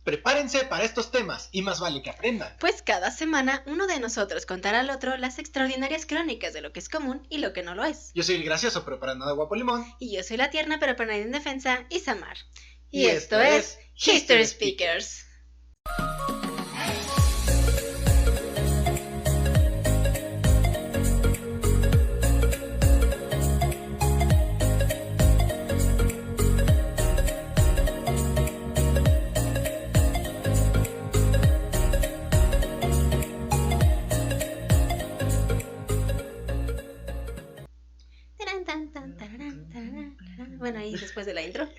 Prepárense para estos temas y más vale que aprendan. Pues cada semana uno de nosotros contará al otro las extraordinarias crónicas de lo que es común y lo que no lo es. Yo soy el gracioso pero para nada guapo Limón. Y yo soy la tierna pero para nadie indefensa, Isamar. Y esto es History Speakers. Bueno, ahí después de la intro.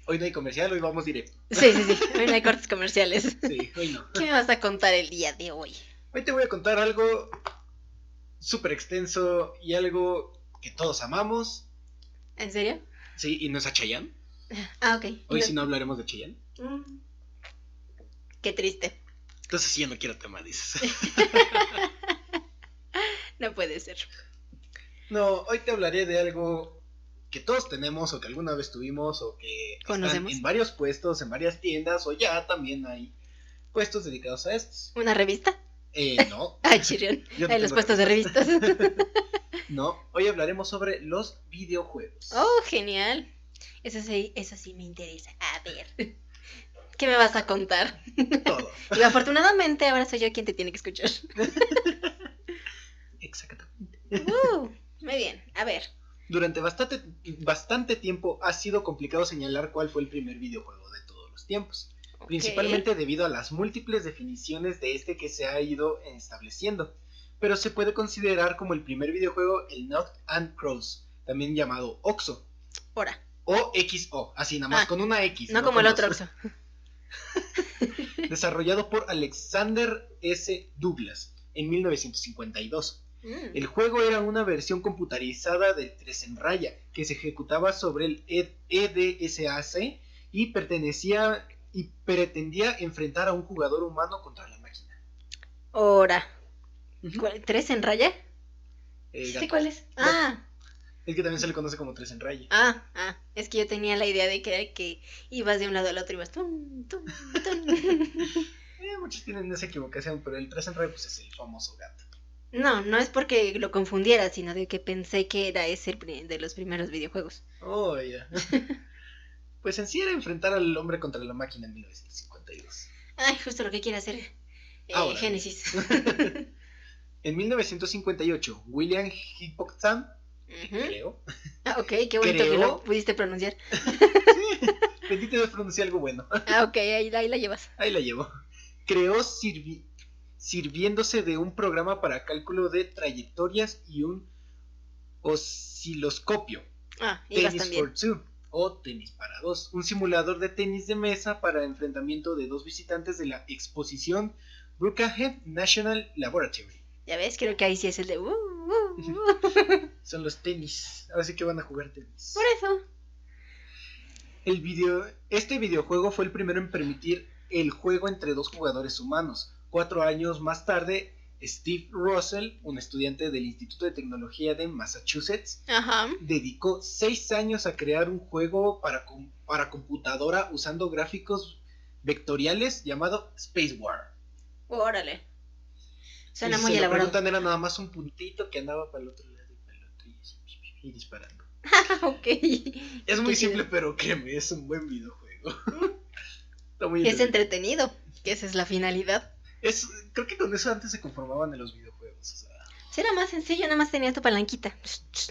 Hoy no hay comercial, hoy vamos directo. Sí. Hoy no hay cortes comerciales. Sí, hoy no. ¿Qué me vas a contar el día de hoy? Hoy te voy a contar algo súper extenso y algo que todos amamos. ¿En serio? Sí, y no es a Chayanne. Ah, ok. Hoy sí no hablaremos de Chayanne. Qué triste. Entonces sí, ya no quiero tema, dices. No puede ser. No, hoy te hablaré de algo que todos tenemos o que alguna vez tuvimos o que ¿Conocemos? están en varios puestos, en varias tiendas o ya también hay puestos dedicados a estos. ¿Una revista? No. Ay, chirión. Yo no Los tengo puestos de revistas. No, hoy hablaremos sobre los videojuegos. Oh, genial. Eso sí me interesa. A ver. ¿Qué me vas a contar? Todo. Y afortunadamente ahora soy yo quien te tiene que escuchar. Exactamente. Muy bien, a ver. Durante bastante tiempo ha sido complicado señalar cuál fue el primer videojuego de todos los tiempos. Ok. Principalmente debido a las múltiples definiciones de este que se ha ido estableciendo. Pero se puede considerar como el primer videojuego el Knock and Cross, también llamado OXO. Ahora. O XO, así nada más, con una X. No como con el otro dos. Oxxo. Desarrollado por Alexander S. Douglas en 1952. El juego era una versión computarizada del 3 en raya que se ejecutaba sobre el EDSAC y pretendía enfrentar a un jugador humano contra la máquina. Ahora. Ujú. ¿3 en raya? Gato. ¿Sí cuál es? Gato. Ah. Es que también se le conoce como 3 en raya. Es que yo tenía la idea de que ibas de un lado al otro y ibas tum, tum, tum. Muchos tienen esa equivocación, pero el 3 en raya pues es el famoso gato. No es porque lo confundiera, sino de que pensé que era ese de los primeros videojuegos. Oh, ya. Pues en sí era enfrentar al hombre contra la máquina en 1952. Ay, justo lo que quiere hacer Ahora. Génesis. En 1958, William Higginbotham, creo. Ok, qué bonito que lo pudiste pronunciar. Sí, bendito Dios, pronuncié algo bueno. Ok, ahí la llevas. Ahí la llevo. Creó sirviéndose de un programa para cálculo de trayectorias y un osciloscopio. Ibas Tennis también. for Two o tenis para dos. Un simulador de tenis de mesa para enfrentamiento de dos visitantes de la exposición Brookhaven National Laboratory. Ya ves, creo que ahí sí es el de Son los tenis. Ahora sí que van a jugar tenis. Por eso. Este videojuego fue el primero en permitir el juego entre dos jugadores humanos. 4 años más tarde, Steve Russell, un estudiante del Instituto de Tecnología de Massachusetts, dedicó 6 años a crear un juego para computadora usando gráficos vectoriales llamado Space War. Órale. Suena Y muy si se lo elaborado. preguntan, era nada más un puntito que andaba para el otro lado y para el otro y disparando. Ok. Es muy simple, pero créeme, es un buen videojuego. Está muy Es entretenido, que esa es la finalidad. Creo que con eso antes se conformaban en los videojuegos. O sea, Si era más sencillo, nada más tenías tu palanquita.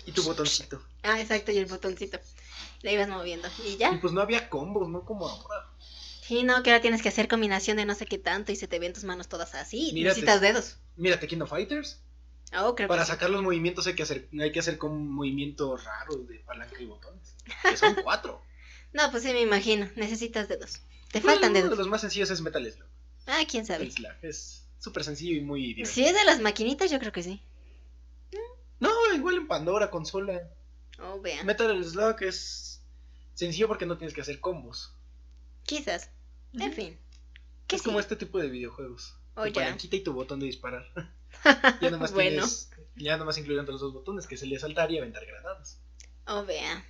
y tu botoncito. Exacto, y el botoncito. La ibas moviendo. Y Y ya. pues no había combos, no como ahora. Sí, no, que ahora tienes que hacer combinación de no sé qué tanto y se te ven tus manos todas así. Mírate. Necesitas dedos. Mírate, King of Fighters. Creo Para que sí. sacar los movimientos hay que hacer con un movimiento raro de palanca y botones. Que son 4. No, pues sí, me imagino. Necesitas dedos. Te faltan Uno de dedos. los más sencillos es Metal Slug. Quién sabe. El Slug es súper sencillo y muy divertido. Si es de las maquinitas, yo creo que sí. No, igual en Pandora, consola. Vean. Metal Slug es sencillo porque no tienes que hacer combos. Quizás. En fin. Es como este tipo de videojuegos. Tu Ya. palanquita y tu botón de disparar. Ya nada más Bueno. ya nada más incluyen los dos botones, que es el de saltar y aventar granadas. Vean.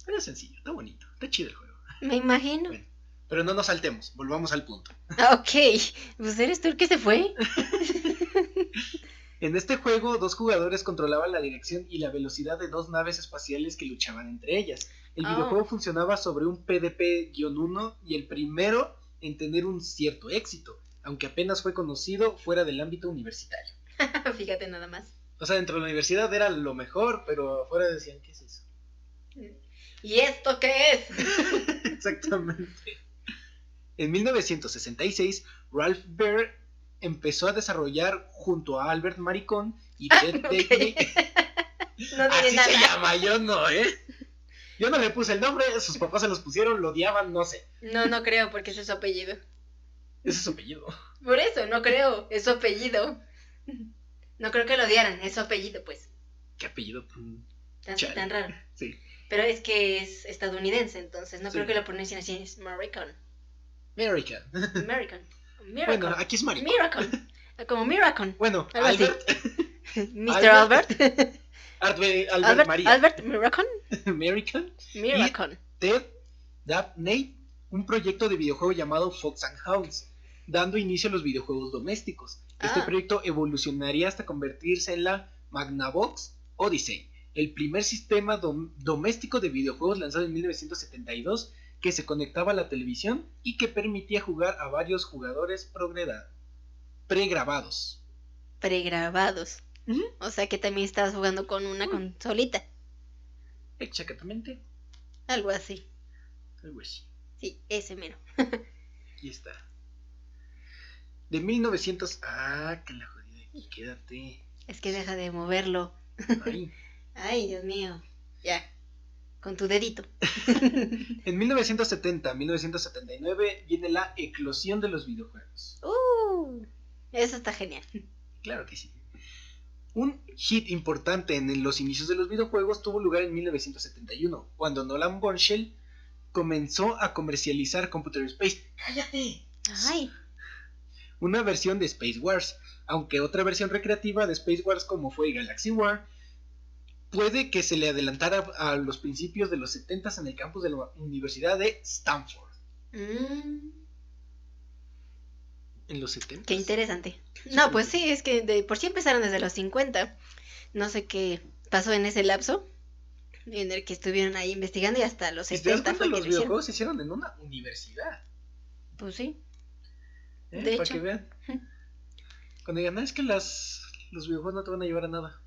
Pero es sencillo, está bonito, está chido el juego. Me imagino. Bueno, Pero no nos saltemos, volvamos al punto. Ok, pues eres tú el que se fue. En este juego, 2 jugadores controlaban la dirección y la velocidad de 2 naves espaciales que luchaban entre ellas. El videojuego funcionaba sobre un PDP-1 y el primero en tener un cierto éxito, aunque apenas fue conocido fuera del ámbito universitario. Fíjate nada más. O sea, dentro de la universidad era lo mejor, pero afuera decían, ¿qué es eso? ¿Y esto qué es? Exactamente. En 1966, Ralph Baer empezó a desarrollar junto a Albert Maricón y Ted Daly. No diré Así nada. se llama, yo no, Yo no le puse el nombre, sus papás se los pusieron, lo odiaban, no sé. No creo, porque ese es su apellido. Ese es su apellido. Por eso, no creo, es su apellido. No creo que lo odiaran, es su apellido, pues. ¿Qué apellido? Tan raro. Sí. Pero es que es estadounidense, entonces no Sí. creo que lo pronuncien así, es American. American. Miracle. Bueno, aquí es Maricón. Miracle. Como Miracle. Bueno, Algo así. Albert. Mr. Albert. Albert María. Albert Miracle. American. Miracle. Ted Dabney, un proyecto de videojuego llamado Fox and Hounds, dando inicio a los videojuegos domésticos. Este proyecto evolucionaría hasta convertirse en la Magnavox Odyssey, el primer sistema doméstico de videojuegos lanzado en 1972 que se conectaba a la televisión y que permitía jugar a varios jugadores pregrabados. Pregrabados. O sea que también estabas jugando con una consolita. Exactamente. Algo así. Algo así. Sí, ese mero. Aquí está. De 1900... Ah, que la jodida. Aquí, quédate. Es que deja de moverlo. Ay. Ay, Dios mío. Ya. Con tu dedito. En 1970-1979 viene la eclosión de los videojuegos. Eso está genial. Claro que sí. Un hit importante en los inicios de los videojuegos tuvo lugar en 1971, cuando Nolan Bushnell comenzó a comercializar Computer Space. ¡Cállate! Ay. Una versión de Space Wars, aunque otra versión recreativa de Space Wars como fue Galaxy War, puede que se le adelantara a los principios de los 70s en el campus de la Universidad de Stanford. En los 70s. Qué interesante. No, pues sí, es que de por sí empezaron desde los 50. No sé qué pasó en ese lapso en el que estuvieron ahí investigando y hasta los 70 fue que los videojuegos se hicieron en una universidad. Pues sí. De hecho. Para que vean. Cuando digan, es que los videojuegos no te van a llevar a nada.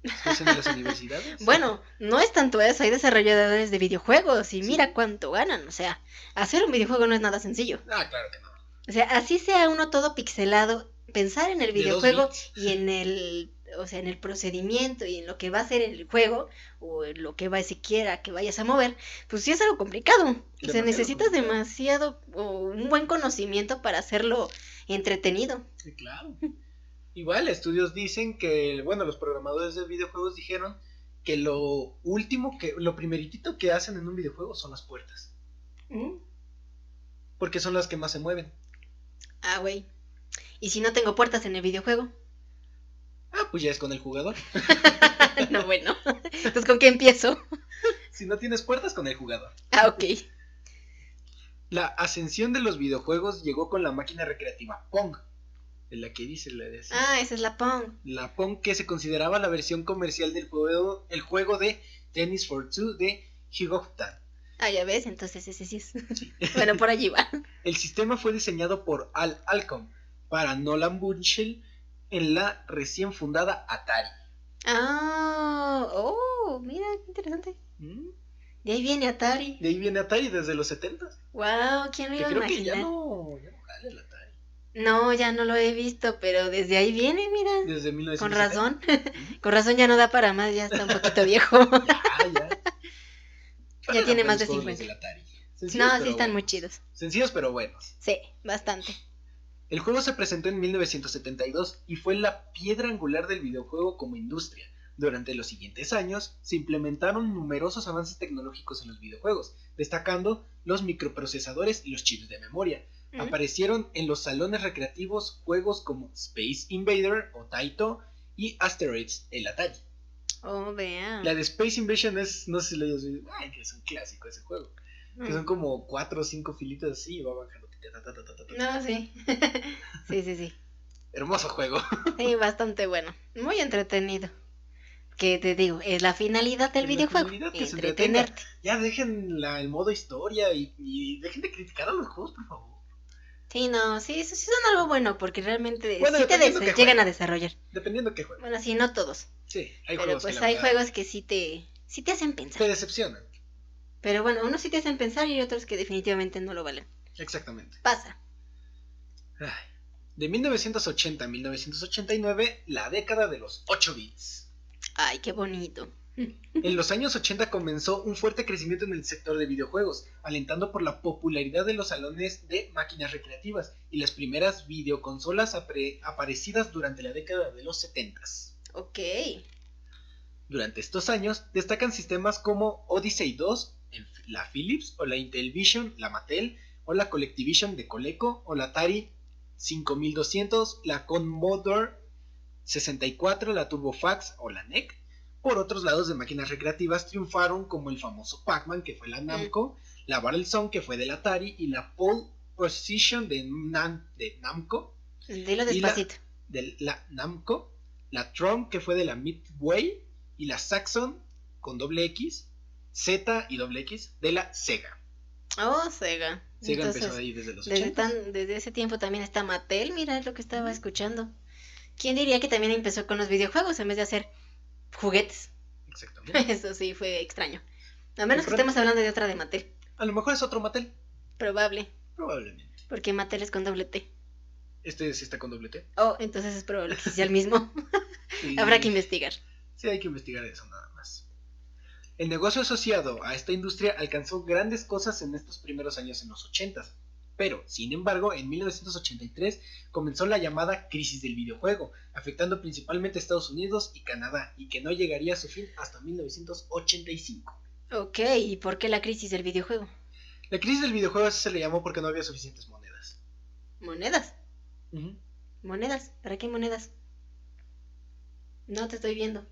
¿Se hacen en las universidades? Bueno, no es tanto eso, hay desarrolladores de videojuegos y mira cuánto ganan. O sea, hacer un videojuego no es nada sencillo. Ah, claro que no. O sea, así sea uno todo pixelado, pensar en el videojuego y en el, o sea, en el procedimiento y en lo que va a ser el juego o en lo que va si quiera que vayas a mover, pues sí es algo complicado. O sea, necesitas demasiado o un buen conocimiento para hacerlo entretenido. Sí, claro. Igual, estudios dicen que, bueno, los programadores de videojuegos dijeron que lo primeritito que hacen en un videojuego son las puertas. Porque son las que más se mueven. Ah, güey. ¿Y si no tengo puertas en el videojuego? Ah, pues ya es con el jugador. No, bueno. Entonces, ¿con qué empiezo? Si no tienes puertas, con el jugador. Ah, ok. La ascensión de los videojuegos llegó con la máquina recreativa Pong. De la que dice la de así. Ah, esa es la Pong. La Pong, que se consideraba la versión comercial del juego, el juego de Tennis for Two de Higoftan. Ah, ya ves, entonces ese sí es. Sí. Bueno, por allí va. El sistema fue diseñado por Al Alcom para Nolan Bushnell en la recién fundada Atari. Mira, qué interesante. De ahí viene Atari. De ahí viene Atari desde los 70. Wow, ¿quién lo iba a imaginar? Que ya no jala el Atari. No, ya no lo he visto, pero desde ahí viene, mira. Desde 1970. Con razón. Con razón ya no da para más, ya está un poquito viejo. Ya. Ya tiene más de 50. No, sí están muy chidos. Sencillos pero buenos. Sí, bastante. El juego se presentó en 1972 y fue la piedra angular del videojuego como industria. Durante los siguientes años se implementaron numerosos avances tecnológicos en los videojuegos, destacando los microprocesadores y los chips de memoria. Aparecieron en los salones recreativos juegos como Space Invader o Taito y Asteroids, el Atari. Oh, vean. La de Space Invasion es, no sé si lo hayas visto, es un clásico ese juego. Que son como 4 o 5 filitas así y va bajando. No, sí. Sí. Hermoso juego. Sí, bastante bueno. Muy entretenido. Que te digo, es la finalidad del videojuego. Entretenerte. Ya dejen el modo historia y dejen de criticar a los juegos, por favor. Sí, no, sí, eso sí son algo bueno, porque realmente sí te llegan a desarrollar. Dependiendo qué juego. Bueno, sí, no todos. Sí, hay pero juegos pues que hay juegos que sí te hacen pensar. Te decepcionan. Pero bueno, unos sí te hacen pensar y otros que definitivamente no lo valen. Exactamente. Pasa. De 1980 a 1989, la década de los 8 bits. Ay, qué bonito. En los años 80 comenzó un fuerte crecimiento en el sector de videojuegos, alentando por la popularidad de los salones de máquinas recreativas y las primeras videoconsolas aparecidas durante la década de los 70. Ok. Durante estos años destacan sistemas como Odyssey 2, la Philips, o la Intellivision, la Mattel, o la Collectivision de Coleco, o la Atari 5200, la Commodore 64, la TurboFax o la NEC. Por otros lados de máquinas recreativas triunfaron como el famoso Pac-Man, que fue la Namco, la Battlezone, que fue del Atari, y la Pole Position de Namco. Dilo despacito. De la Namco, la Tron, que fue de la Midway, y la Saxon, con doble X, Z y doble X, de la Sega. Oh, Sega. Sega entonces, empezó ahí desde los 80. Desde ese tiempo también está Mattel, mira lo que estaba escuchando. ¿Quién diría que también empezó con los videojuegos en vez de hacer juguetes? Exactamente. Eso sí fue extraño. A menos que estemos hablando de otra de Mattel. A lo mejor es otro Mattel. Probablemente. Porque Mattel es con doble T. Este sí está con doble T. Oh, entonces es probable que sea el mismo. Sí. Habrá que investigar. Sí, hay que investigar eso nada más. El negocio asociado a esta industria alcanzó grandes cosas en estos primeros años en los 80s. Pero, sin embargo, en 1983 comenzó la llamada crisis del videojuego, afectando principalmente a Estados Unidos y Canadá, y que no llegaría a su fin hasta 1985. Ok, ¿y por qué la crisis del videojuego? La crisis del videojuego se le llamó porque no había suficientes monedas. ¿Monedas? ¿Monedas? ¿Para qué monedas? No te estoy viendo.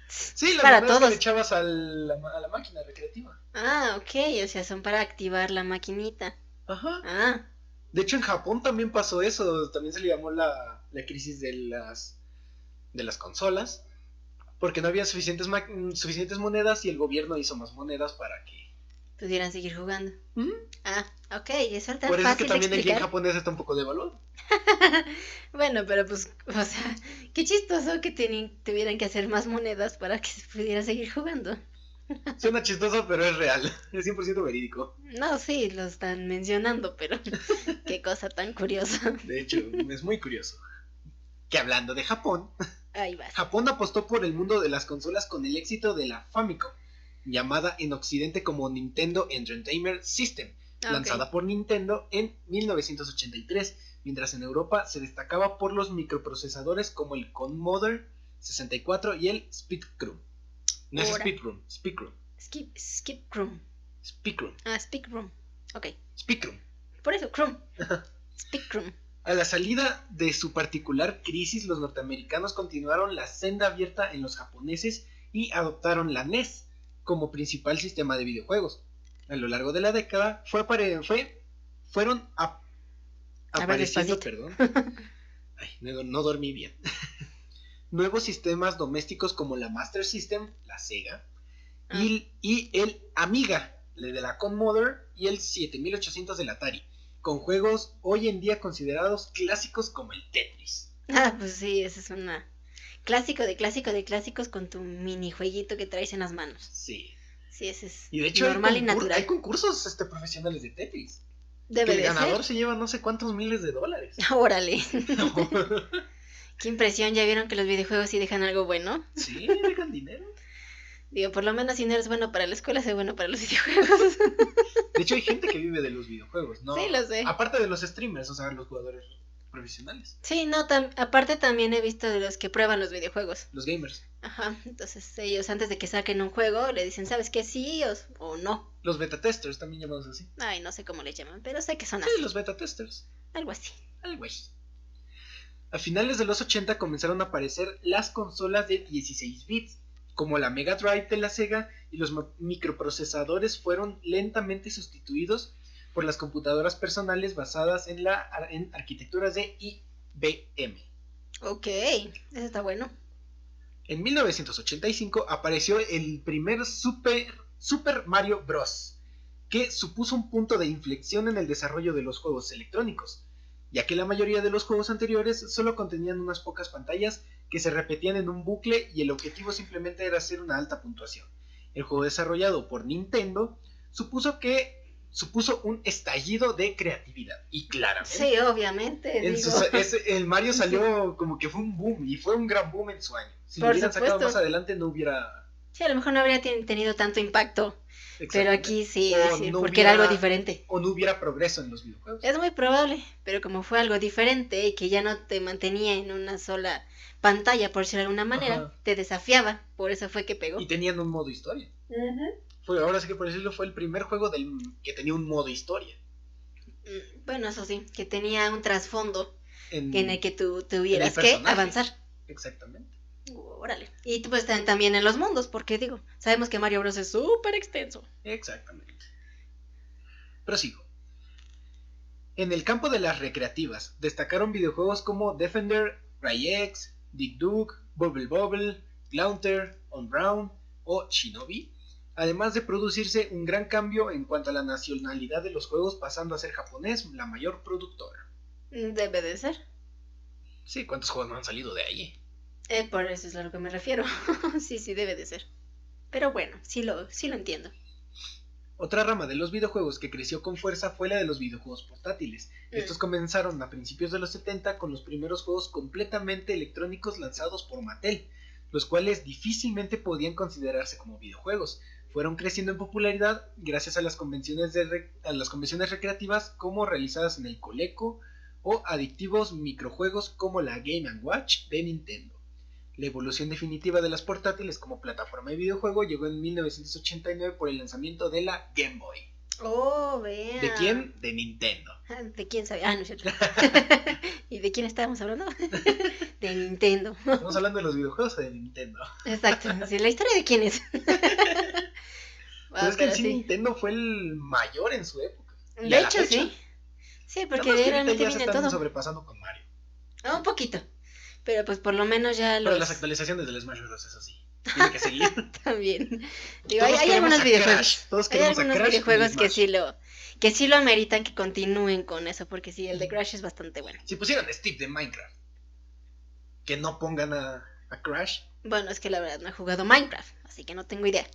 Sí, las para monedas todos. que le echabas a la máquina recreativa. Ah, ok, o sea, son para activar la maquinita. Ajá. Ah. De hecho, en Japón también pasó eso. También se le llamó la crisis de las consolas. Porque no había suficientes monedas y el gobierno hizo más monedas para que pudieran seguir jugando. Ah, ok, eso está por eso fácil es que también de el yen japonés está un poco devaluado. Bueno, pero pues, o sea, qué chistoso que tuvieran que hacer más monedas para que se pudiera seguir jugando. Suena chistoso, pero es real, es 100% verídico. No, sí, lo están mencionando, pero qué cosa tan curiosa. De hecho, es muy curioso. Que hablando de Japón, ahí vas. Japón apostó por el mundo de las consolas con el éxito de la Famicom, llamada en Occidente como Nintendo Entertainment System, lanzada por Nintendo en 1983, mientras en Europa se destacaba por los microprocesadores como el Commodore 64 y el Speedroom. No es Speedroom, Speedroom. Speedroom. Speedroom. Ah, Speedroom. Ok. Speedroom. Por eso, Chrome. Speedroom. A la salida de su particular crisis, los norteamericanos continuaron la senda abierta en los japoneses y adoptaron la NES como principal sistema de videojuegos. A lo largo de la década fueron apareciendo, Ay, no dormí bien. Nuevos sistemas domésticos como la Master System, la Sega, y el Amiga, el de la Commodore, y el 7800 del Atari, con juegos hoy en día considerados clásicos como el Tetris. Ah, pues sí, ese es una clásico de clásicos con tu minijueguito que traes en las manos. Sí. Sí, ese es y de hecho normal y natural. Hay concursos profesionales de Tetris. Debe que de el ganador ser. Se lleva no sé cuántos miles de dólares. Órale. Qué impresión, ¿ya vieron que los videojuegos sí dejan algo bueno? Sí, dejan dinero. Digo, por lo menos si no eres bueno para la escuela, sé bueno para los videojuegos. De hecho, hay gente que vive de los videojuegos, ¿no? Sí, lo sé. Aparte de los streamers, o sea, los jugadores profesionales. Sí, no, aparte también he visto de los que prueban los videojuegos. Los gamers. Ajá, entonces ellos antes de que saquen un juego le dicen, ¿sabes qué? Sí o no. Los beta testers, también llamados así. Ay, no sé cómo les llaman, pero sé que son así. Sí, Sí, los beta testers. Algo así. A finales de los 80 comenzaron a aparecer las consolas de 16 bits, como la Mega Drive de la Sega y los microprocesadores fueron lentamente sustituidos por las computadoras personales basadas en arquitecturas de IBM. Ok, eso está bueno. En 1985 apareció el primer Super Mario Bros., que supuso un punto de inflexión en el desarrollo de los juegos electrónicos, ya que la mayoría de los juegos anteriores solo contenían unas pocas pantallas que se repetían en un bucle y el objetivo simplemente era hacer una alta puntuación. El juego desarrollado por Nintendo supuso un estallido de creatividad, y claramente. Sí, obviamente. El Mario salió como que fue un boom, y fue un gran boom en su año. Si lo hubieran sacado más adelante no hubiera... Sí, a lo mejor no habría tenido tanto impacto. Pero aquí sí, no porque era algo diferente. O no hubiera progreso en los videojuegos. Es muy probable, pero como fue algo diferente y que ya no te mantenía en una sola pantalla, por decirlo de alguna manera, te desafiaba, por eso fue que pegó. Y tenían un modo historia. Ahora sí que por decirlo, fue el primer juego que tenía un modo historia. Bueno, eso sí, que tenía un trasfondo en el que tú tuvieras que avanzar. Exactamente. Órale. Y pues también en los mundos, porque digo, sabemos que Mario Bros es súper extenso. Exactamente. Prosigo. En el campo de las recreativas, destacaron videojuegos como Defender, Cry-X, Dig Dug, Bubble Bobble, Glaunter, On Brown o Shinobi, además de producirse un gran cambio en cuanto a la nacionalidad de los juegos, pasando a ser japonés la mayor productora. Debe de ser. Sí, ¿cuántos juegos no han salido de ahí? Por eso es a lo que me refiero. Sí, debe de ser. Pero bueno, sí lo entiendo. Otra rama de los videojuegos que creció con fuerza fue la de los videojuegos portátiles. Estos comenzaron a principios de los 70 con los primeros juegos completamente electrónicos lanzados por Mattel, los cuales difícilmente podían considerarse como videojuegos. Fueron creciendo en popularidad gracias a las convenciones recreativas como realizadas en el Coleco o adictivos microjuegos como la Game & Watch de Nintendo. La evolución definitiva de las portátiles como plataforma de videojuego llegó en 1989 por el lanzamiento de la Game Boy. Oh, vean. ¿De quién? De Nintendo. ¿De quién sabe? No es cierto. ¿Y de quién estábamos hablando? De Nintendo. Estamos hablando de los videojuegos de Nintendo. Exacto. Sí, ¿la historia de quién es? Pues es que en sí Nintendo fue el mayor en su época. De hecho, sí. Sí, porque realmente ya se están todo sobrepasando con Mario. Un poquito. Pero pues por lo menos ya Pero las actualizaciones del Smash Bros. Eso sí. Tiene que seguir. También. Digo, hay algunos videojuegos. Hay algunos videojuegos que sí lo ameritan que continúen con eso. Porque sí, el de Crash es bastante bueno. Si pusieran a Steve de Minecraft, que no pongan a Crash. Bueno, es que la verdad no he jugado Minecraft, así que no tengo idea.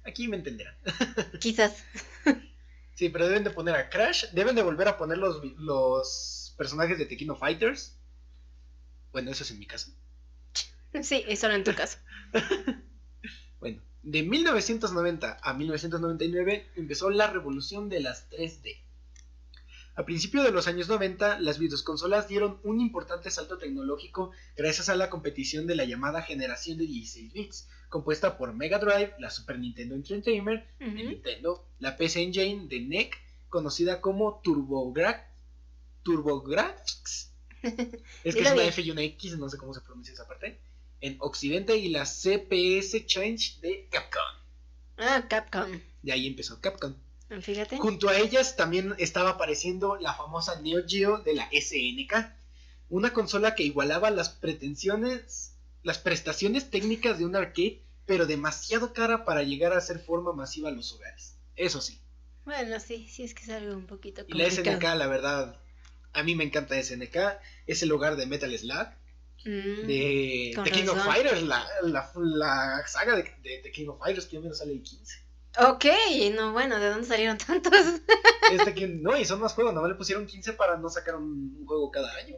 Aquí me entenderán. Quizás. Sí, pero deben de poner a Crash. Deben de volver a poner los personajes de The King of Fighters. Bueno, eso es en mi caso. Sí, es solo en tu caso. Bueno, de 1990 a 1999 empezó la revolución de las 3D. A principios de los años 90, las videoconsolas dieron un importante salto tecnológico gracias a la competición de la llamada generación de 16 bits, compuesta por Mega Drive, la Super Nintendo Entertainment de Nintendo, la PC Engine de NEC, conocida como TurboGrafx. Es que es una F y una X, no sé cómo se pronuncia esa parte. En Occidente, y la CPS Change de Capcom. Capcom. De ahí empezó Capcom. Fíjate. Junto a ellas también estaba apareciendo la famosa Neo Geo de la SNK, una consola que igualaba las prestaciones técnicas de un arcade, pero demasiado cara para llegar a hacer forma masiva a los hogares. Eso sí. Bueno, sí es que es algo un poquito complicado. Y la SNK, la verdad, a mí me encanta SNK, es el hogar de Metal Slug, de The King of Fighters, la saga de The King of Fighters, que menos sale el 15. Ok, no, bueno, ¿de dónde salieron tantos? No, y son más juegos, nomás le pusieron 15 para no sacar un juego cada año.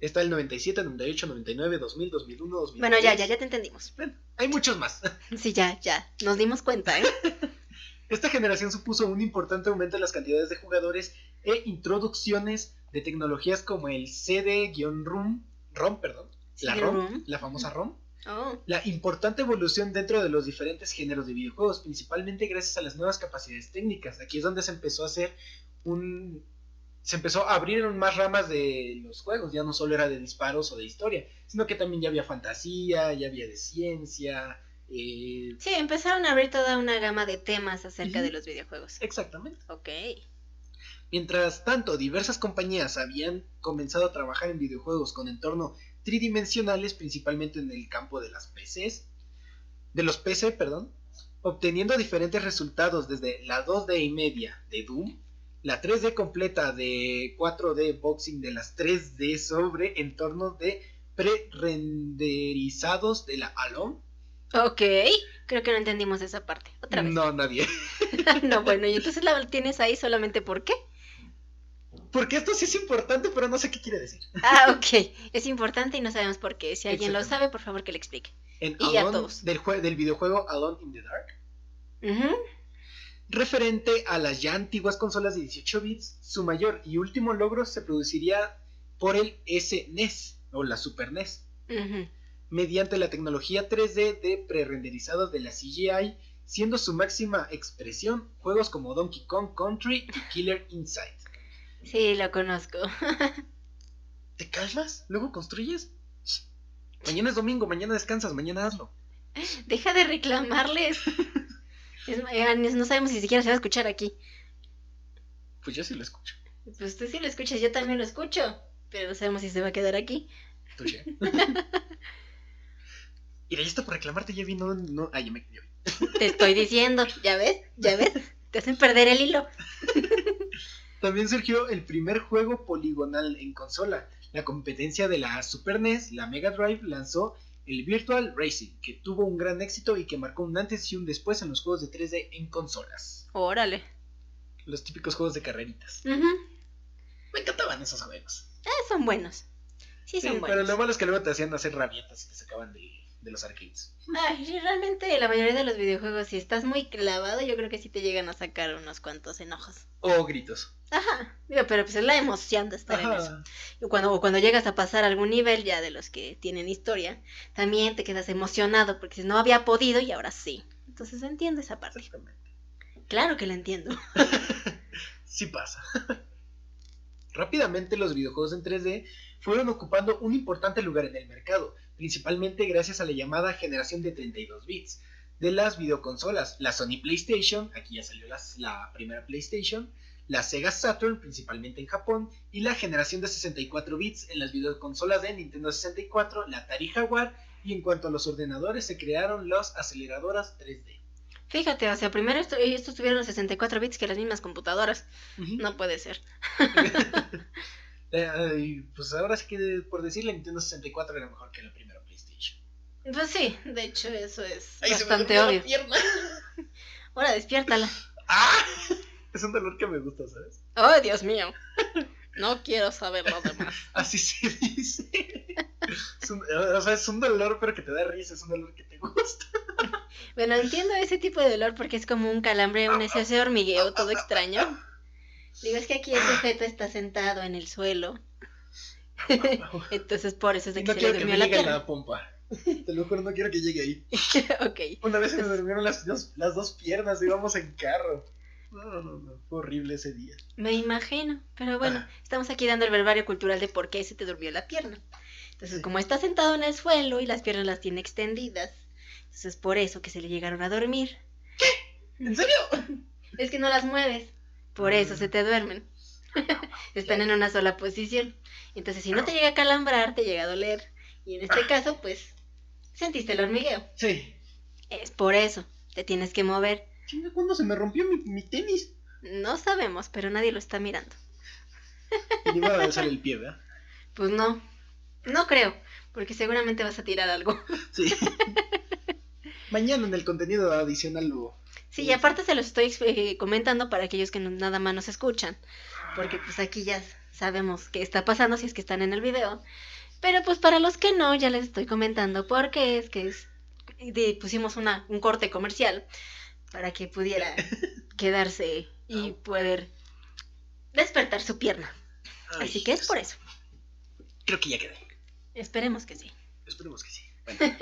Está el 97, 98, 99, 2000, 2001, 2003. Bueno, ya te entendimos. Bueno, hay muchos más. Sí, ya, nos dimos cuenta, ¿eh? Esta generación supuso un importante aumento en las cantidades de jugadores e introducciones de tecnologías como el CD-ROM, la famosa ROM. La importante evolución dentro de los diferentes géneros de videojuegos, principalmente gracias a las nuevas capacidades técnicas. Aquí es donde se empezó a abrir más ramas de los juegos. Ya no solo era de disparos o de historia, sino que también ya había fantasía, ya había de ciencia, Sí, empezaron a abrir toda una gama de temas acerca de los videojuegos. Exactamente. Ok. Mientras tanto, diversas compañías habían comenzado a trabajar en videojuegos con entornos tridimensionales, principalmente en el campo de las los PC, obteniendo diferentes resultados desde la 2D y media de Doom, la 3D completa de 4D boxing de las 3D sobre entornos de pre-renderizados de la Alone. Ok, creo que no entendimos esa parte. Otra vez. No, nadie. No, bueno, y entonces la tienes ahí solamente ¿por qué? Porque esto sí es importante, pero no sé qué quiere decir. Ah, ok. Es importante y no sabemos por qué. Si alguien lo sabe, por favor que le explique. Y Alone, a todos. Del videojuego Alone in the Dark. Referente a las ya antiguas consolas de 18 bits, su mayor y último logro se produciría por el SNES o la Super NES. Mediante la tecnología 3D de pre-renderizado de la CGI, siendo su máxima expresión juegos como Donkey Kong Country y Killer Inside. Sí, lo conozco. ¿Te calmas? ¿Luego construyes? Mañana es domingo, mañana descansas, mañana hazlo. Deja de reclamarles. No sabemos si siquiera se va a escuchar aquí. Pues yo sí lo escucho. Pues tú sí lo escuchas, yo también lo escucho. Pero no sabemos si se va a quedar aquí. Tuya. Mira, ya está por reclamarte, ya vi, no. Ay, ya vi. Te estoy diciendo, ¿ya ves? Te hacen perder el hilo. También surgió el primer juego poligonal en consola. La competencia de la Super NES, la Mega Drive, lanzó el Virtual Racing, que tuvo un gran éxito y que marcó un antes y un después en los juegos de 3D en consolas. Órale. Los típicos juegos de carreritas. Me encantaban esos juegos. Son buenos. Sí, son buenos. Pero lo malo es que luego te hacían hacer rabietas y te sacaban de los arcades. Ay, realmente la mayoría de los videojuegos, si estás muy clavado, yo creo que sí te llegan a sacar unos cuantos enojos. O gritos. Ajá, digo, pero pues es la emoción de estar en eso. Y cuando llegas a pasar algún nivel ya de los que tienen historia, también te quedas emocionado porque no había podido y ahora sí. Entonces entiendo esa parte. Exactamente. Claro que la entiendo. Sí pasa. Rápidamente los videojuegos en 3D fueron ocupando un importante lugar en el mercado, principalmente gracias a la llamada generación de 32 bits de las videoconsolas, la Sony PlayStation, aquí ya salió la primera PlayStation, la Sega Saturn, principalmente en Japón, y la generación de 64 bits en las videoconsolas de Nintendo 64, la Atari Jaguar, y en cuanto a los ordenadores se crearon las aceleradoras 3D. Fíjate, o sea, primero estos tuvieron los 64 bits que las mismas computadoras. No puede ser. Pues ahora sí que por decirle, Nintendo 64 era mejor que la primera PlayStation. Pues sí, de hecho eso es bastante obvio. Ahora despiértala. ¡Ah! Es un dolor que me gusta, ¿sabes? ¡Oh, Dios mío! No quiero saber lo demás. Así se dice. Es un dolor, pero que te da risa, es un dolor que te gusta. Bueno, entiendo ese tipo de dolor porque es como un calambre, ese hormigueo todo extraño. Digo, es que aquí ese feto está sentado en el suelo. Entonces por eso es de que no se le durmió la pierna. La pompa. Te lo juro, no quiero que llegue ahí. Ok. Una vez se me durmieron las dos piernas, íbamos en carro. No, fue horrible ese día. Me imagino, pero bueno, estamos aquí dando el verbario cultural de por qué se te durmió la pierna. Entonces, como está sentado en el suelo y las piernas las tiene extendidas, entonces es por eso que se le llegaron a dormir. ¿Qué? ¿En serio? Es que no las mueves, por eso se te duermen. Están en una sola posición. Entonces, si no te llega a calambrar, te llega a doler. Y en este caso, pues, sentiste el hormigueo. Sí. Es por eso, te tienes que mover. Chinga, ¿cuándo se me rompió mi tenis? No sabemos, pero nadie lo está mirando. Y iba a alzar el pie, ¿verdad? Pues no creo, porque seguramente vas a tirar algo. Sí. Mañana en el contenido adicional lo... Sí, y aparte se los estoy comentando para aquellos que nada más nos escuchan, porque pues aquí ya sabemos qué está pasando si es que están en el video. Pero pues para los que no, ya les estoy comentando porque pusimos un corte comercial para que pudiera quedarse y poder despertar su pierna. Ay, así que es por eso. Creo que ya quedé. Esperemos que sí. Esperemos que sí. Bueno,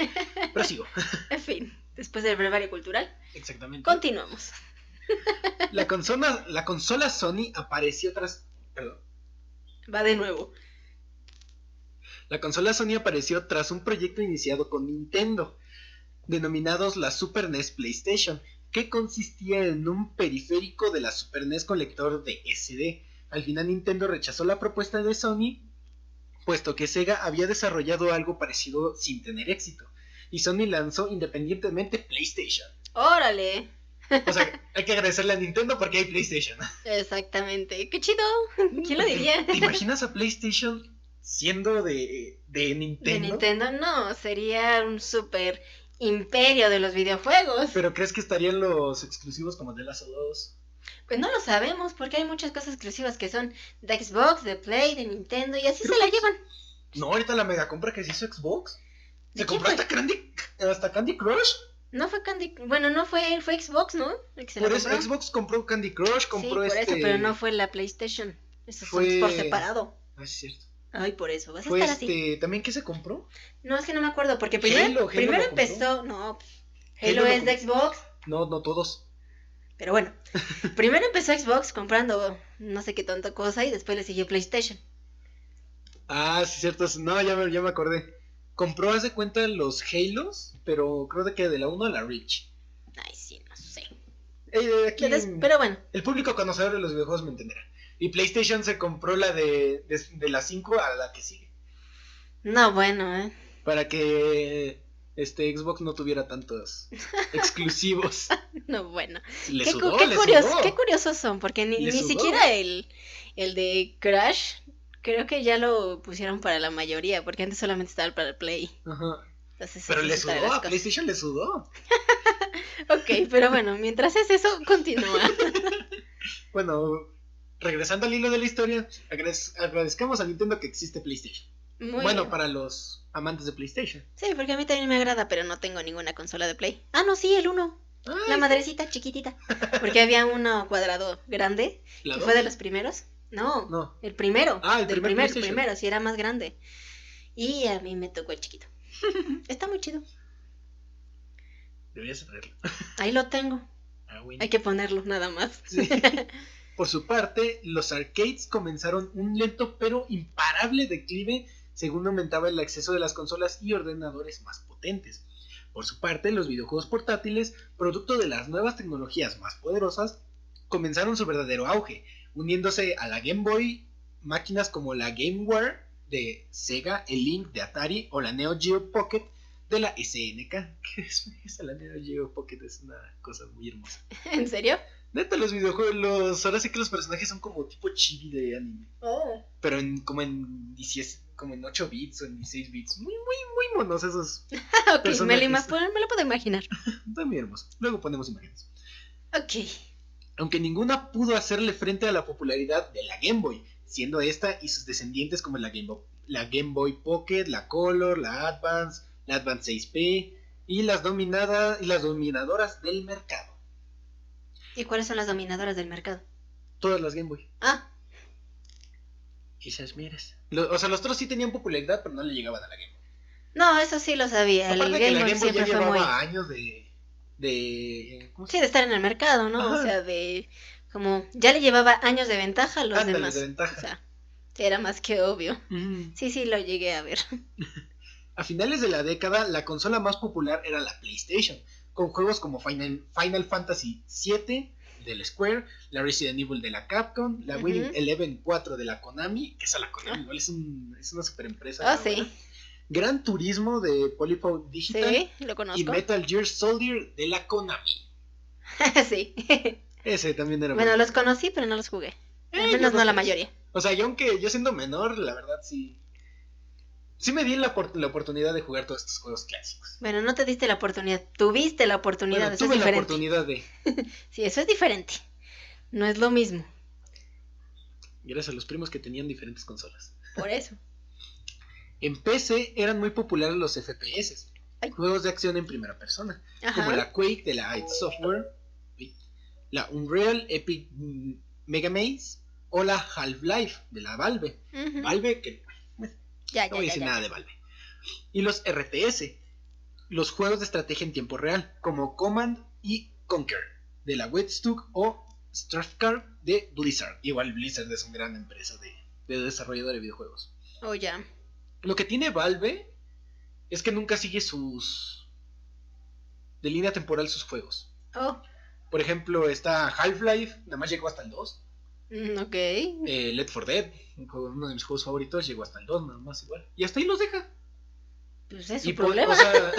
prosigo. En fin, después del brevario cultural. Exactamente. Continuamos. La consola Sony apareció tras... Perdón. Va de nuevo. La consola Sony apareció tras un proyecto iniciado con Nintendo. denominados la Super NES PlayStation, que consistía en un periférico de la Super NES con lector de SD. Al final Nintendo rechazó la propuesta de Sony, puesto que Sega había desarrollado algo parecido sin tener éxito, y Sony lanzó independientemente PlayStation. ¡Órale! O sea, hay que agradecerle a Nintendo porque hay PlayStation. Exactamente. ¡Qué chido! ¿Quién lo diría? ¿Te imaginas a PlayStation siendo de Nintendo? De Nintendo no, sería un super imperio de los videojuegos. ¿Pero crees que estarían los exclusivos como The Last of Us? Pues no lo sabemos, porque hay muchas cosas exclusivas que son de Xbox, de Play, de Nintendo, y así se la llevan. No, ahorita la mega compra que se hizo Xbox. ¿Se ¿De compró quién hasta Candy Crush? No fue bueno, no fue Xbox, ¿no? El que se la Por eso compró. Xbox compró Candy Crush, compró Sí, por eso, pero no fue la PlayStation. Esos Fue- son por separado. Ah, es cierto. Ay, por eso, vas a Fue estar así. ¿También qué se compró? No, es que no me acuerdo, porque Halo primero lo compró. empezó, no, Halo Halo lo es de compró. Xbox, No pero pero bueno, primero empezó Xbox comprando no sé qué tanta cosa y después le siguió PlayStation. Ah, sí, cierto. No, ya me acordé. Compró, haz de cuenta, los Halos, pero creo de que de la 1 a la Reach. Ay, sí, no sé. Aquí Pero bueno, el público conocedor de los videojuegos me entenderá. Y PlayStation se compró la de la 5 a la que sigue. no, bueno, Para que Xbox no tuviera tantos exclusivos. no, bueno. Le Qué sudó. qué curiosos son, porque ni sudó. siquiera el de Crash, creo que ya lo pusieron para la mayoría, porque antes solamente estaba para el Play. Ajá. Entonces, Pero así le se traen sudó, las a cosas. PlayStation le sudó. Ok, pero bueno, mientras es eso, continúa. Bueno, regresando al hilo de la historia, agradezcamos a Nintendo que existe PlayStation. Muy Bueno, bien. para los amantes de PlayStation. Sí, porque a mí también me agrada, pero no tengo ninguna consola de Play. Ah, no, sí, el 1. Ay, La madrecita chiquitita. Porque había uno cuadrado grande, ¿la que dos? fue de los primeros. No, No. el primero. Ah, el primer PlayStation. primero, sí era más grande. Y a mí me tocó el chiquito. Está muy chido. Deberías traerlo. Ahí lo tengo. Ah, bueno. Hay que ponerlo, nada más. Sí. Por su parte, los arcades comenzaron un lento pero imparable declive según aumentaba el acceso de las consolas y ordenadores más potentes. Por su parte, los videojuegos portátiles, producto de las nuevas tecnologías más poderosas, comenzaron su verdadero auge, uniéndose a la Game Boy máquinas como la GameWare de Sega, el Link de Atari o la Neo Geo Pocket de la SNK. ¿Qué es esa? La Neo Geo Pocket es una cosa muy hermosa. ¿En serio? Neta, los videojuegos, ahora sí que los personajes son como tipo chibi de anime. Oh. Pero como en 8 bits o en 16 bits. Muy monos esos. Ok, Personajes. me lo puedo imaginar. Están muy hermosos. Luego ponemos imágenes. Ok. Aunque ninguna pudo hacerle frente a la popularidad de la Game Boy, siendo esta y sus descendientes como la Game Boy Pocket, la Color, la Advance 6P y las dominadoras del mercado. ¿Y cuáles son las dominadoras del mercado? Todas las Game Boy. Ah, Esas miras. O sea, los otros sí tenían popularidad, pero no le llegaban a la Game Boy. no, eso sí lo sabía. El Aparte que Game la Boy Game Boy ya siempre fue muy... llevaba años ¿cómo se Sí, de estar en el mercado, ¿no? Ajá. O sea, de... Como... Ya le llevaba años de ventaja a los Ándale, demás. de ventaja. O sea, sí, era más que obvio. Mm. Sí, lo llegué a ver. A finales de la década, la consola más popular era la PlayStation, con juegos como Final Fantasy VII del Square, la Resident Evil de la Capcom, la Winning Eleven 4 de la Konami, que esa la Konami igual es una super empresa. Ah, sí. Gran Turismo de Polyphone Digital Sí, lo conozco. y Metal Gear Soldier de la Konami. Sí. Ese también era Bueno, bueno. los conocí, pero no los jugué. Al Yo menos no la los- mayoría. O sea, yo siendo menor, la verdad sí me di la oportunidad de jugar todos estos juegos clásicos. Bueno, no te diste la oportunidad. Tuviste la oportunidad. Bueno, Eso es tuve la diferente. oportunidad de... Sí, eso es diferente. No es lo mismo. Gracias a los primos que tenían diferentes consolas. Por eso. En PC eran muy populares los FPS, Ay. juegos de acción en primera persona, como Ajá. la Quake de la id Software, la Unreal Epic Mega Maze o la Half-Life de la Valve. Ujú. Valve, que Ya, no voy a decir nada de Valve. Y los RTS, los juegos de estrategia en tiempo real, como Command y Conquer de la Webstuck o Strathcard de Blizzard. Igual Blizzard es una gran empresa de desarrollador de videojuegos. Oh, ya. Lo que tiene Valve es que nunca sigue sus de línea temporal sus juegos. Oh. Por ejemplo, está Half-Life, nada más llegó hasta el 2. Ok. Left 4 Dead, uno de mis juegos favoritos, llegó hasta el 2, nada más igual. Y hasta ahí los deja. Pues es su problema. O sea,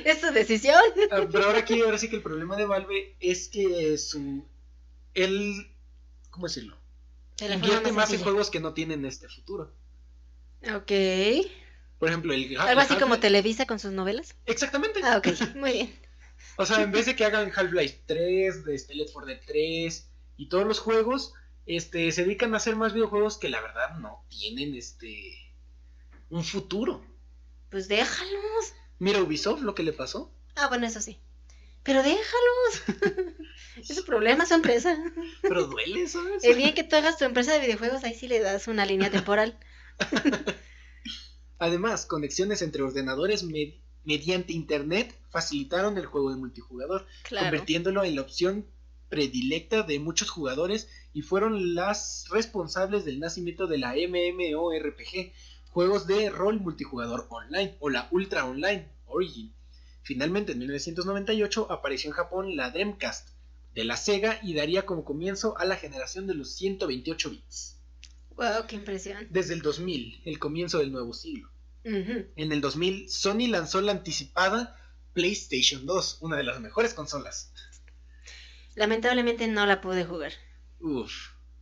es su decisión. Pero ahora sí que el problema de Valve es que ¿cómo decirlo? Invierte más en juegos que no tienen este futuro. Ok. Por ejemplo, algo así como Televisa con sus novelas. Exactamente. Ah, ok, muy bien. O sea, en vez de que hagan Half-Life 3, Left 4 Dead 3 y todos los juegos, se dedican a hacer más videojuegos que la verdad no tienen un futuro. Pues déjalos. Mira Ubisoft lo que le pasó. Ah, bueno, eso sí. Pero déjalos. Es su problema, su empresa. Pero duele, ¿sabes? El día que tú hagas tu empresa de videojuegos, ahí sí le das una línea temporal. Además, conexiones entre ordenadores mediante internet facilitaron el juego de multijugador, convirtiéndolo en la opción predilecta de muchos jugadores y fueron las responsables del nacimiento de la MMORPG, juegos de rol multijugador online o la Ultra Online Origin. Finalmente, en 1998 apareció en Japón la Dreamcast de la Sega y daría como comienzo a la generación de los 128 bits. Wow, qué impresión. Desde el 2000, el comienzo del nuevo siglo. En el 2000, Sony lanzó la anticipada PlayStation 2, una de las mejores consolas. Lamentablemente no la pude jugar.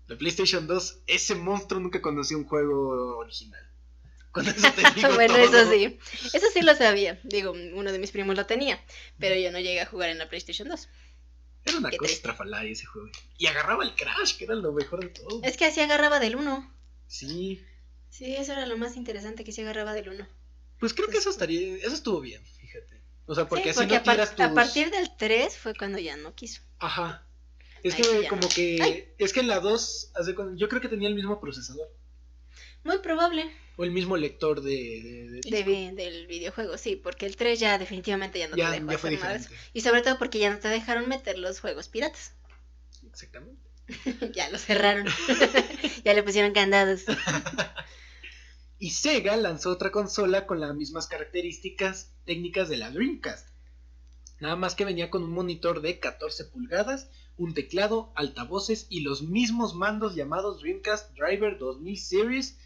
La PlayStation 2, ese monstruo nunca conoció un juego original. Con eso te digo bueno, todo. eso sí lo sabía. Digo, uno de mis primos lo tenía, pero yo no llegué a jugar en la PlayStation 2. Era una cosa estrafalaria ese juego. Y agarraba el Crash, que era lo mejor de todo. Es que así agarraba del 1. Sí. Sí, eso era lo más interesante, que sí agarraba del 1. Pues creo que eso estuvo bien, fíjate. O sea, porque así porque no tiras tus... a partir del 3 fue cuando ya no quiso. Ajá. Es que como que... Es que en la 2, yo creo que tenía el mismo procesador. Muy probable. O el mismo lector del videojuego, sí, porque el 3 ya definitivamente ya no te dejó ya fue hacer diferente. más. Y sobre todo porque ya no te dejaron meter los juegos piratas. Exactamente. Ya lo cerraron. Ya le pusieron candados. Y Sega lanzó otra consola con las mismas características técnicas de la Dreamcast. Nada más que venía con un monitor de 14 pulgadas, un teclado, altavoces y los mismos mandos llamados Dreamcast Driver 2000 Series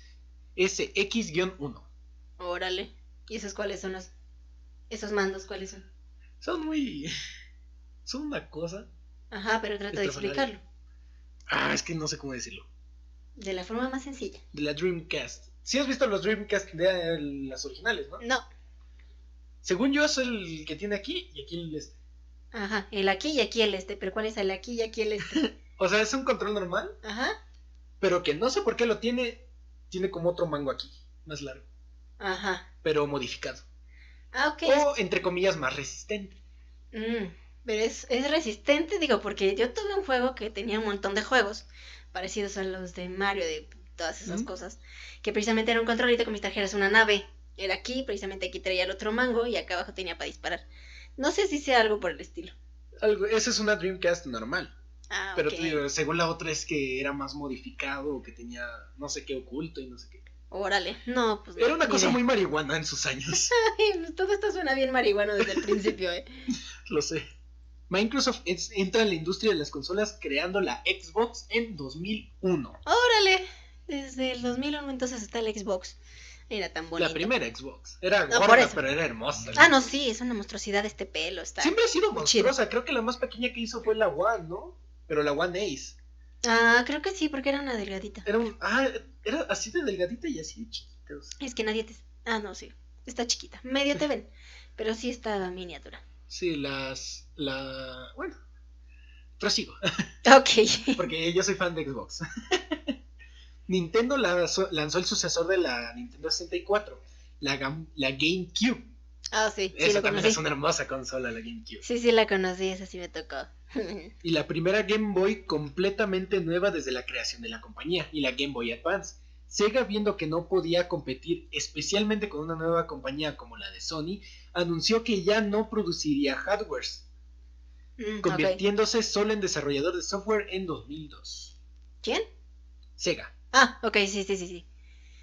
SX-1. Órale. ¿Y esos cuáles son esos mandos cuáles son? Son una cosa. Ajá, pero trata de explicarlo. Es que no sé cómo decirlo. De la forma más sencilla. De la Dreamcast. ¿Sí has visto los Dreamcast de las originales, no? No. Según yo es el que tiene aquí y aquí el este. Ajá, el aquí y aquí el este. ¿Pero cuál es el aquí y aquí el este? O sea, es un control normal. Ajá. Pero que no sé por qué lo tiene como otro mango aquí, más largo. Ajá. Pero modificado. Ah, ok. O, entre comillas, más resistente. Pero es resistente, digo, porque yo tuve un juego que tenía un montón de juegos parecidos a los de Mario, de todas esas cosas, que precisamente era un controlito que me trajeras una nave. Era aquí, precisamente aquí traía el otro mango y acá abajo tenía para disparar. No sé si sea algo por el estilo. Esa es una Dreamcast normal. Pero okay. Te digo, según la otra es que era más modificado, o que tenía no sé qué oculto y no sé qué. Órale, no, pues no. Era una cosa muy marihuana en sus años. Ay, pues todo esto suena bien marihuano desde el principio, Lo sé. Microsoft entra en la industria de las consolas creando la Xbox en 2001. Órale, desde el 2001 entonces está el Xbox. Era tan bonito. La primera Xbox. Era gorda, pero era hermosa. No, sí, es una monstruosidad este pelo. Siempre ha sido monstruosa. Creo que la más pequeña que hizo fue la One, ¿no? Pero la One Ace. Creo que sí, porque era una delgadita. Era así de delgadita y así de chiquita. O sea. Es que nadie no, sí. Está chiquita. Medio te ven. Pero sí está miniatura. Sí, bueno, prosigo. Ok. Porque yo soy fan de Xbox. Nintendo lanzó el sucesor de la Nintendo 64, la GameCube. Sí. Esa también es una hermosa consola, la GameCube. Sí, la conocí, esa sí me tocó. Y la primera Game Boy completamente nueva desde la creación de la compañía, y la Game Boy Advance. Sega, viendo que no podía competir especialmente con una nueva compañía como la de Sony, anunció que ya no produciría hardwares, convirtiéndose solo en desarrollador de software en 2002. ¿Quién? Sega. Ok, sí.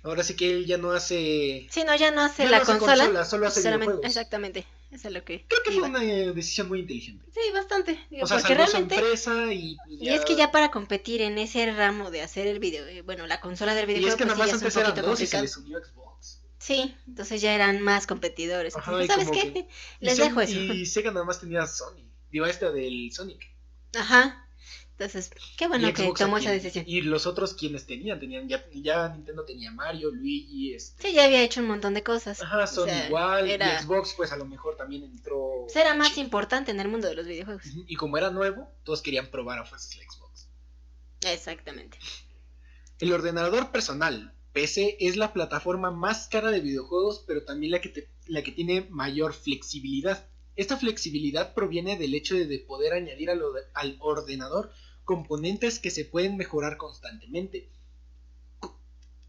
Ahora sí que él ya no hace... Sí, no, ya no hace la consola. Solo hace videojuegos. Exactamente. Eso es lo que creo que fue una decisión muy inteligente. Sí, bastante. Digo, o sea, porque realmente su empresa y es que ya para competir en ese ramo de hacer el video, bueno, la consola del videojuego, y es que nada más pues, antes eran dos y se les unió Xbox. Sí, entonces ya eran más competidores. Ajá, entonces, ¿sabes qué? Que... Les dejo eso. Y Sega nada más tenía Sony. Digo, del Sonic. Ajá. Entonces, qué bueno que tomó esa decisión. Y los otros quienes tenían ya Nintendo tenía Mario, Luigi, Sí, ya había hecho un montón de cosas. Ajá, Sony igual, y Xbox pues a lo mejor también entró... Pues era más importante en el mundo de los videojuegos. Y como era nuevo, todos querían probar a fuerzas la Xbox. Exactamente. El ordenador personal, PC, es la plataforma más cara de videojuegos, pero también la que tiene mayor flexibilidad. Esta flexibilidad proviene del hecho de poder añadir al ordenador componentes que se pueden mejorar constantemente.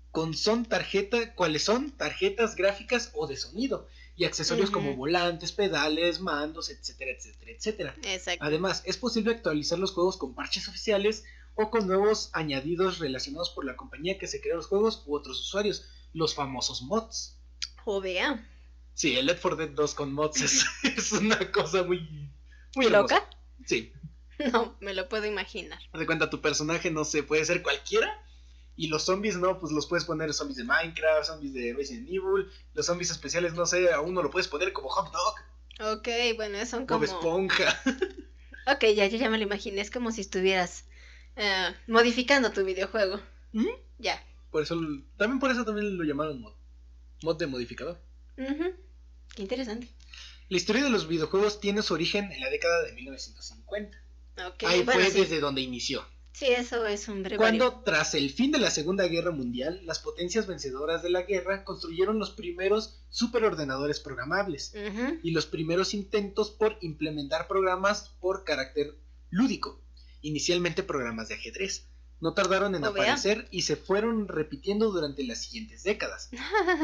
¿Cuáles son? Tarjetas gráficas o de sonido y accesorios como volantes, pedales, mandos, etcétera, etcétera, etcétera. Exacto. Además, es posible actualizar los juegos con parches oficiales o con nuevos añadidos relacionados por la compañía que se crea los juegos u otros usuarios, los famosos mods. O vea. Sí, el Left 4 Dead 2 con mods es una cosa muy ¿Loca? Hermosa. Sí. No, me lo puedo imaginar. Haz de cuenta, tu personaje, no sé, puede ser cualquiera. Y los zombies, no, pues los puedes poner zombies de Minecraft, zombies de Resident Evil. Los zombies especiales, no sé, a uno lo puedes poner como hot dog. Ok, bueno, son como... Bob Esponja. Ok, ya me lo imaginé. Es como si estuvieras modificando tu videojuego. Ya. También por eso también lo llamaron mod. Mod de modificador. Qué interesante. La historia de los videojuegos tiene su origen en la década de 1950. Okay, Ahí fue desde donde inició. Sí, eso es un breve. Cuando, tras el fin de la Segunda Guerra Mundial, las potencias vencedoras de la guerra construyeron los primeros superordenadores programables y los primeros intentos por implementar programas por carácter lúdico, inicialmente programas de ajedrez. No tardaron en aparecer y se fueron repitiendo durante las siguientes décadas.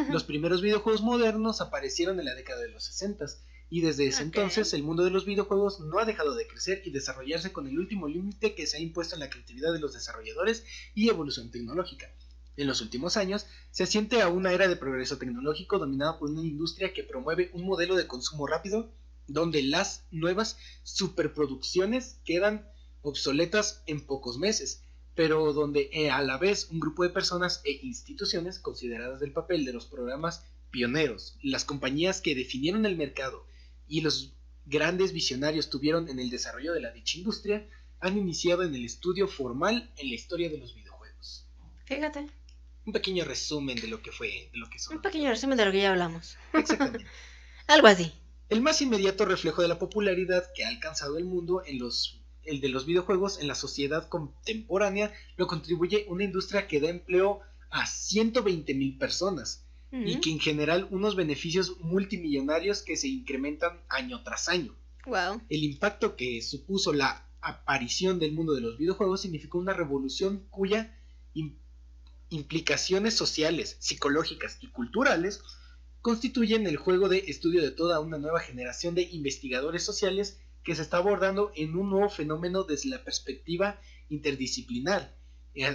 Los primeros videojuegos modernos aparecieron en la década de los 60 y desde ese entonces el mundo de los videojuegos no ha dejado de crecer y desarrollarse con el último límite que se ha impuesto en la creatividad de los desarrolladores y evolución tecnológica. En los últimos años se asiente a una era de progreso tecnológico dominada por una industria que promueve un modelo de consumo rápido donde las nuevas superproducciones quedan obsoletas en pocos meses, pero donde a la vez un grupo de personas e instituciones consideradas del papel de los programas pioneros, las compañías que definieron el mercado y los grandes visionarios tuvieron en el desarrollo de la dicha industria, han iniciado en el estudio formal en la historia de los videojuegos. Fíjate. Un pequeño resumen de lo que son. Un pequeño resumen de lo que ya hablamos. Exactamente. Algo así. El más inmediato reflejo de la popularidad que ha alcanzado el mundo el de los videojuegos en la sociedad contemporánea lo contribuye una industria que da empleo a 120,000 personas y que en general unos beneficios multimillonarios que se incrementan año tras año. Wow. El impacto que supuso la aparición del mundo de los videojuegos significó una revolución cuya implicaciones sociales, psicológicas y culturales constituyen el juego de estudio de toda una nueva generación de investigadores sociales que se está abordando en un nuevo fenómeno desde la perspectiva interdisciplinar,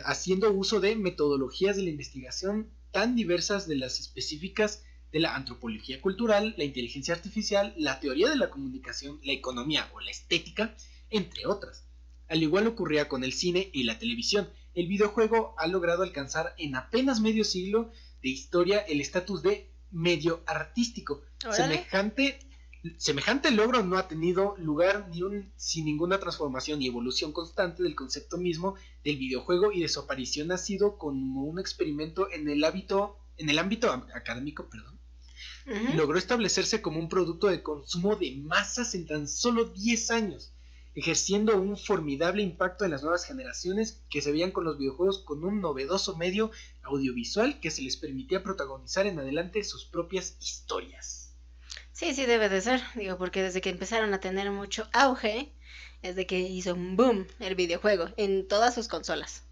haciendo uso de metodologías de la investigación tan diversas de las específicas de la antropología cultural, la inteligencia artificial, la teoría de la comunicación, la economía o la estética, entre otras. Al igual ocurría con el cine y la televisión, el videojuego ha logrado alcanzar en apenas medio siglo de historia el estatus de medio artístico. Semejante logro no ha tenido lugar sin ninguna transformación y evolución constante del concepto mismo del videojuego, y de su aparición ha sido como un experimento en el ámbito académico, Logró establecerse como un producto de consumo de masas en tan solo 10 años, ejerciendo un formidable impacto en las nuevas generaciones que se veían con los videojuegos con un novedoso medio audiovisual que se les permitía protagonizar en adelante sus propias historias. Sí, debe de ser, porque desde que empezaron a tener mucho auge, es de que hizo un boom el videojuego en todas sus consolas.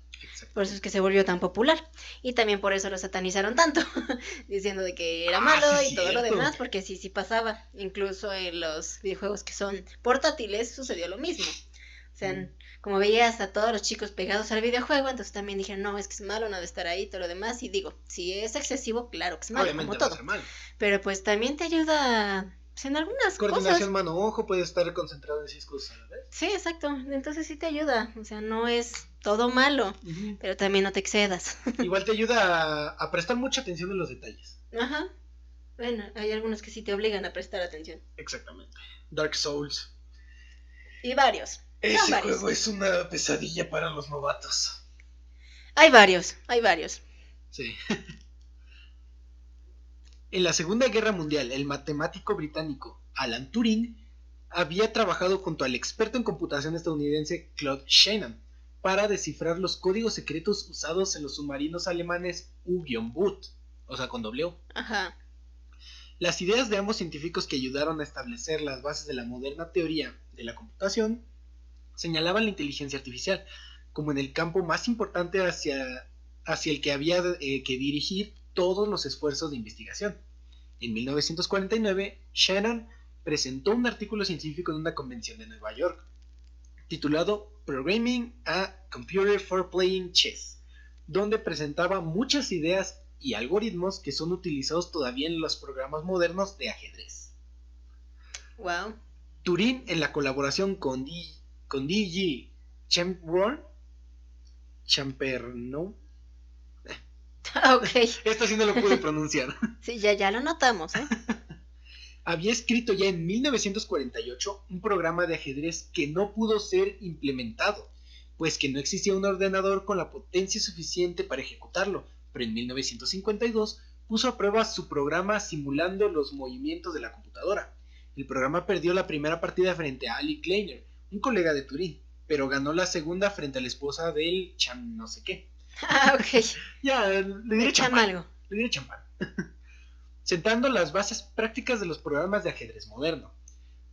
Por eso es que se volvió tan popular. Y también por eso lo satanizaron tanto, diciendo de que era malo y todo lo demás, porque sí pasaba. Incluso en los videojuegos que son portátiles sucedió lo mismo. O sea, como veías a todos los chicos pegados al videojuego, entonces también dijeron, no, es que es malo, no debe estar ahí, todo lo demás. Y digo, si es excesivo, claro que es malo, obviamente como todo. Pero pues también te ayuda pues en algunas coordinación cosas. mano-ojo, puedes estar concentrado en 6 cosas a la vez. Sí, exacto. Entonces sí te ayuda. O sea, no es todo malo, pero también no te excedas. Igual te ayuda a prestar mucha atención en los detalles. Ajá. Bueno, hay algunos que sí te obligan a prestar atención. Exactamente. Dark Souls. Y varios. Ese juego es una pesadilla para los novatos. Hay varios. Sí. En la Segunda Guerra Mundial, el matemático británico Alan Turing había trabajado junto al experto en computación estadounidense Claude Shannon para descifrar los códigos secretos usados en los submarinos alemanes U-Boot, o sea, con W. Ajá. Las ideas de ambos científicos que ayudaron a establecer las bases de la moderna teoría de la computación señalaban la inteligencia artificial como en el campo más importante hacia el que había que dirigir todos los esfuerzos de investigación. En 1949, Shannon presentó un artículo científico en una convención de Nueva York, titulado Programming a Computer for Playing Chess, donde presentaba muchas ideas y algoritmos que son utilizados todavía en los programas modernos de ajedrez. Wow. Turing, en la colaboración con D.G. Champernow. Ok. Esto sí no lo pude pronunciar. Sí, ya lo notamos, ¿eh? Había escrito ya en 1948 un programa de ajedrez que no pudo ser implementado, pues que no existía un ordenador con la potencia suficiente para ejecutarlo, pero en 1952 puso a prueba su programa simulando los movimientos de la computadora. El programa perdió la primera partida frente a Ali Kleiner, un colega de Turing, pero ganó la segunda frente a la esposa del no sé qué. Ah, ok. Ya, le diré champán. Le diré champán. Sentando las bases prácticas de los programas de ajedrez moderno.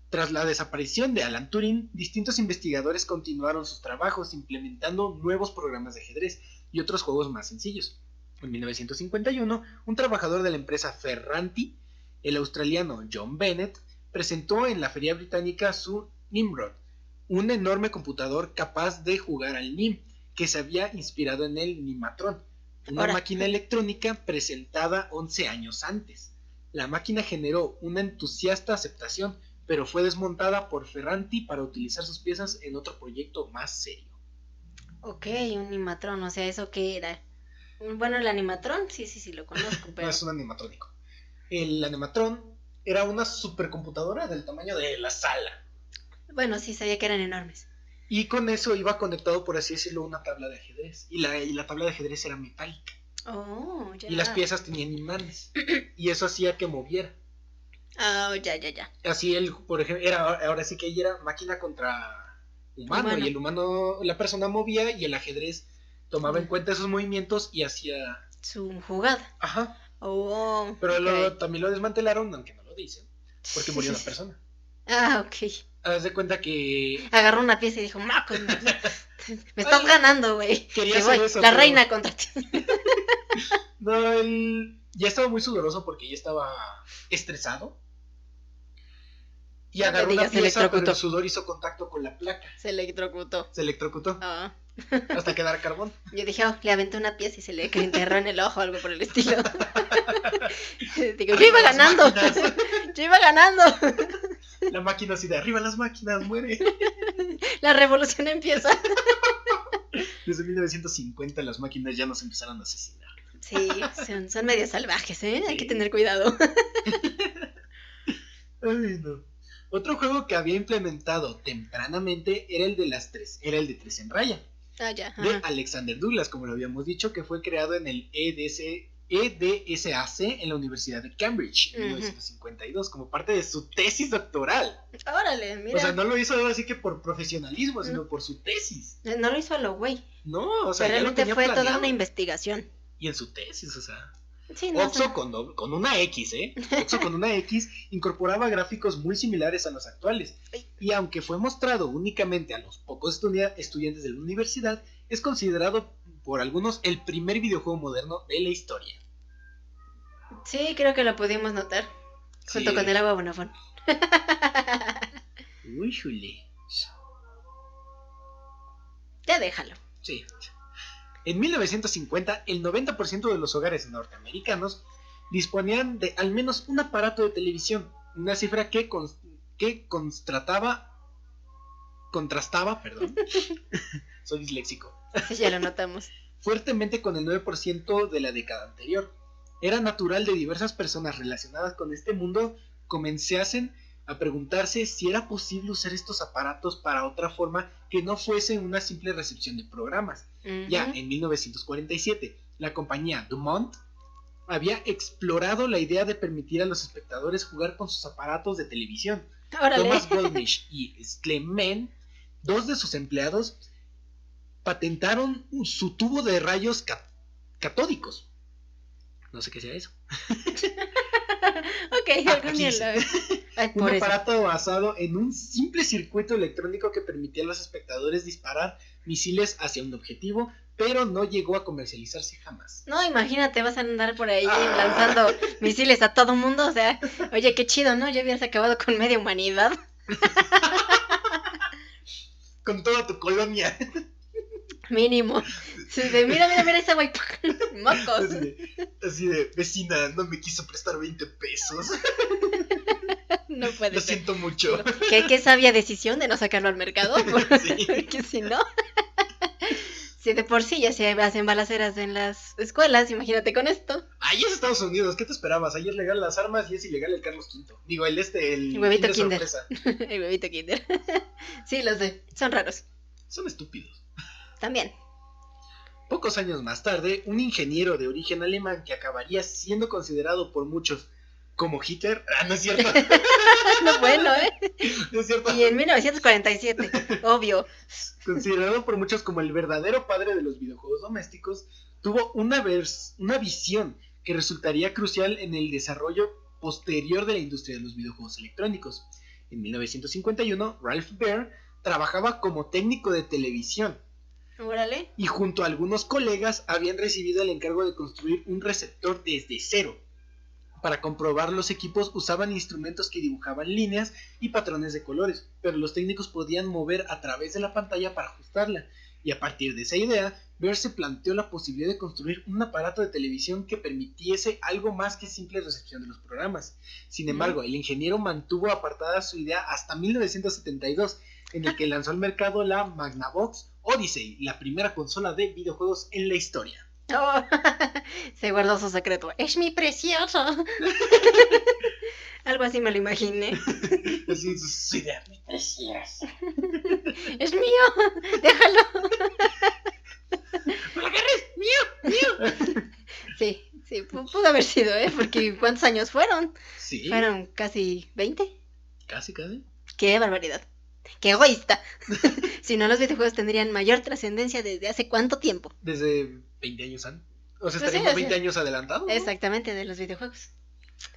Tras la desaparición de Alan Turing, distintos investigadores continuaron sus trabajos implementando nuevos programas de ajedrez y otros juegos más sencillos. En 1951, un trabajador de la empresa Ferranti, el australiano John Bennett, presentó en la feria británica su Nimrod, un enorme computador capaz de jugar al NIM, que se había inspirado en el Nimatron, una máquina electrónica presentada 11 años antes. La máquina generó una entusiasta aceptación, pero fue desmontada por Ferranti para utilizar sus piezas en otro proyecto más serio. Ok, un Nimatron, o sea, ¿eso qué era? Bueno, el Animatron, sí, lo conozco, pero... No, es un animatrónico. El Animatron era una supercomputadora del tamaño de la sala. Bueno, sí, sabía que eran enormes. Y con eso iba conectado, por así decirlo, una tabla de ajedrez. Y la tabla de ajedrez era metálica. Oh, ya. Y las piezas tenían imanes. Y eso hacía que moviera. Oh, ya. Así él, por ejemplo, ahora sí que ella era máquina contra humano. Y el humano, la persona movía y el ajedrez tomaba en cuenta esos movimientos y hacía... su jugada. Ajá. Oh, pero también lo desmantelaron, aunque no lo dicen. Porque murió una persona. Ah, ok. Haz de cuenta que... agarró una pieza y dijo, ¡Maco! Me estás ganando, güey. Quería hacer eso. La reina contra ti. No, él ya estaba muy sudoroso porque ya estaba estresado. Y agarró una pieza, pero el sudor hizo contacto con la placa. Se electrocutó. Ah. Hasta quedar carbón. Yo dije, le aventé una pieza y se le enterró en el ojo, algo por el estilo. Digo, yo iba ganando. La máquina así de arriba las máquinas, muere. La revolución empieza. Desde 1950 las máquinas ya nos empezaron a asesinar. Sí, son medio salvajes, ¿eh? Sí. Hay que tener cuidado. Ay, no. Otro juego que había implementado tempranamente era el de Tres en Raya. Ya. De Alexander Douglas, como lo habíamos dicho, que fue creado en el EDSAC en la Universidad de Cambridge en 1952 como parte de su tesis doctoral. Órale, mira. O sea, no lo hizo así que por profesionalismo, sino por su tesis. No lo hizo a lo güey. No, o sea, realmente fue planeado. Toda una investigación. Y en su tesis, o sea... Sí, no, Oxo con una X, Oxo con una X incorporaba gráficos muy similares a los actuales. Y aunque fue mostrado únicamente a los pocos estudiantes de la universidad, es considerado por algunos el primer videojuego moderno de la historia. Sí, creo que lo pudimos notar. Junto con el agua Bonafón. Uy, jule. Ya déjalo. Sí. En 1950, el 90% de los hogares norteamericanos disponían de al menos un aparato de televisión. Una cifra que contrastaba, soy disléxico. Sí, ya lo notamos. Fuertemente con el 9% de la década anterior. Era natural de diversas personas relacionadas con este mundo comenzasen a preguntarse si era posible usar estos aparatos para otra forma que no fuese una simple recepción de programas. Ya en 1947, la compañía Dumont había explorado la idea de permitir a los espectadores jugar con sus aparatos de televisión. ¡Órale! Thomas Goldmich y Sclemen, dos de sus empleados, patentaron su tubo de rayos catódicos. No sé qué sea eso. Ok, algún día un aparato basado en un simple circuito electrónico que permitía a los espectadores disparar misiles hacia un objetivo, pero no llegó a comercializarse jamás. No, imagínate, vas a andar por ahí lanzando misiles a todo mundo, o sea, oye, qué chido, ¿no? Ya hubieras acabado con media humanidad. Con toda tu colonia. Mínimo. Sí, mira ese güey. Mocos. Así de, vecina, no me quiso prestar 20 pesos. No puede Lo ser. siento mucho. ¿Qué sabia decisión de no sacarlo al mercado? Porque si no. Si de por sí ya se hacen balaceras en las escuelas, imagínate con esto. Ahí es Estados Unidos, ¿qué te esperabas? Ahí es legal las armas y es ilegal el Carlos V. Digo, el huevito Kinder Kinder. Sorpresa. El huevito Kinder. Sí, los sé, son raros. Son estúpidos. También. Pocos años más tarde, un ingeniero de origen alemán que acabaría siendo considerado por muchos como Hitler. No es cierto. No, bueno, No es cierto. Y en 1947, obvio. Considerado por muchos como el verdadero padre de los videojuegos domésticos, tuvo una visión que resultaría crucial en el desarrollo posterior de la industria de los videojuegos electrónicos. En 1951, Ralph Baer trabajaba como técnico de televisión. Órale. Y junto a algunos colegas habían recibido el encargo de construir un receptor desde cero. Para comprobar los equipos usaban instrumentos que dibujaban líneas y patrones de colores, pero los técnicos podían mover a través de la pantalla para ajustarla. Y a partir de esa idea, Baer se planteó la posibilidad de construir un aparato de televisión que permitiese algo más que simple recepción de los programas. Sin embargo, el ingeniero mantuvo apartada su idea hasta 1972, en el que lanzó al mercado la Magnavox Odyssey, la primera consola de videojuegos en la historia. Oh, se guardó su secreto. ¡Es mi precioso! Algo así me lo imaginé. Así su idea, mi precioso. ¡Es mío! ¡Déjalo! ¡No lo agarres! ¡Mío! Sí, pudo haber sido, porque ¿cuántos años fueron? Sí. Fueron casi 20. Casi. ¡Qué barbaridad! ¡Qué egoísta! Si no, los videojuegos tendrían mayor trascendencia desde hace ¿cuánto tiempo? Desde 20 años antes. O sea, Pues estaríamos sí, 20 años adelantados, ¿no? Exactamente, de los videojuegos.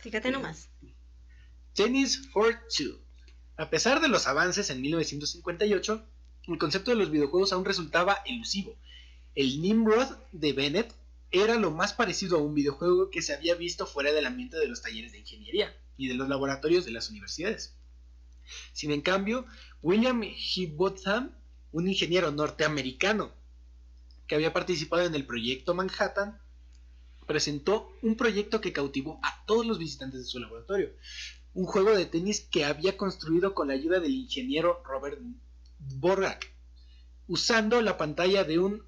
Fíjate nomás. Tennis for Two. A pesar de los avances en 1958, el concepto de los videojuegos aún resultaba elusivo. El Nimrod de Bennett era lo más parecido a un videojuego que se había visto fuera del ambiente de los talleres de ingeniería y de los laboratorios de las universidades. Sin en cambio, William Higginbotham, un ingeniero norteamericano que había participado en el proyecto Manhattan, presentó un proyecto que cautivó a todos los visitantes de su laboratorio. Un juego de tenis que había construido con la ayuda del ingeniero Robert Dvorak, usando la pantalla de un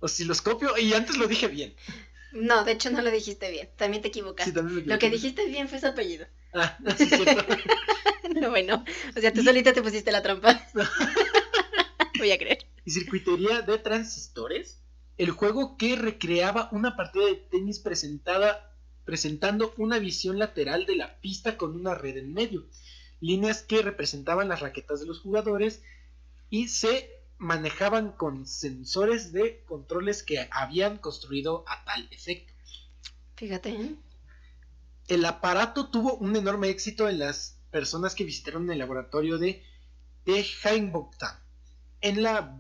osciloscopio, y antes lo dije bien. No, de hecho no lo dijiste bien, también te equivocaste. Sí, también lo que dijiste bien fue su apellido. Ah, no, sí es cierto. No, bueno, o sea, tú solita te pusiste la trampa. Voy a creer. Y circuitería de transistores, el juego que recreaba una partida de tenis presentando una visión lateral de la pista con una red en medio, líneas que representaban las raquetas de los jugadores y se manejaban con sensores de controles que habían construido a tal efecto. Fíjate. El aparato tuvo un enorme éxito en las personas que visitaron el laboratorio de Higginbotham en la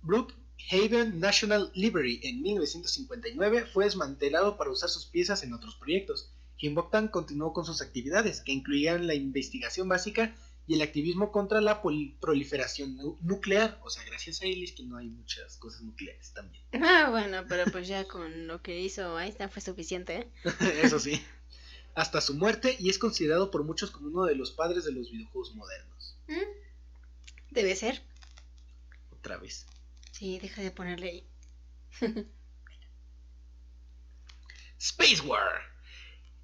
Brookhaven National Library en 1959. Fue desmantelado para usar sus piezas en otros proyectos. Higginbotham continuó con sus actividades, que incluían la investigación básica y el activismo contra la proliferación nuclear. O sea, gracias a él es que no hay muchas cosas nucleares también. Ah, bueno, pero pues ya con lo que hizo Einstein fue suficiente, Eso sí. hasta su muerte y es considerado por muchos como uno de los padres de los videojuegos modernos. Debe ser. Otra vez. Sí, deja de ponerle ahí. Space War.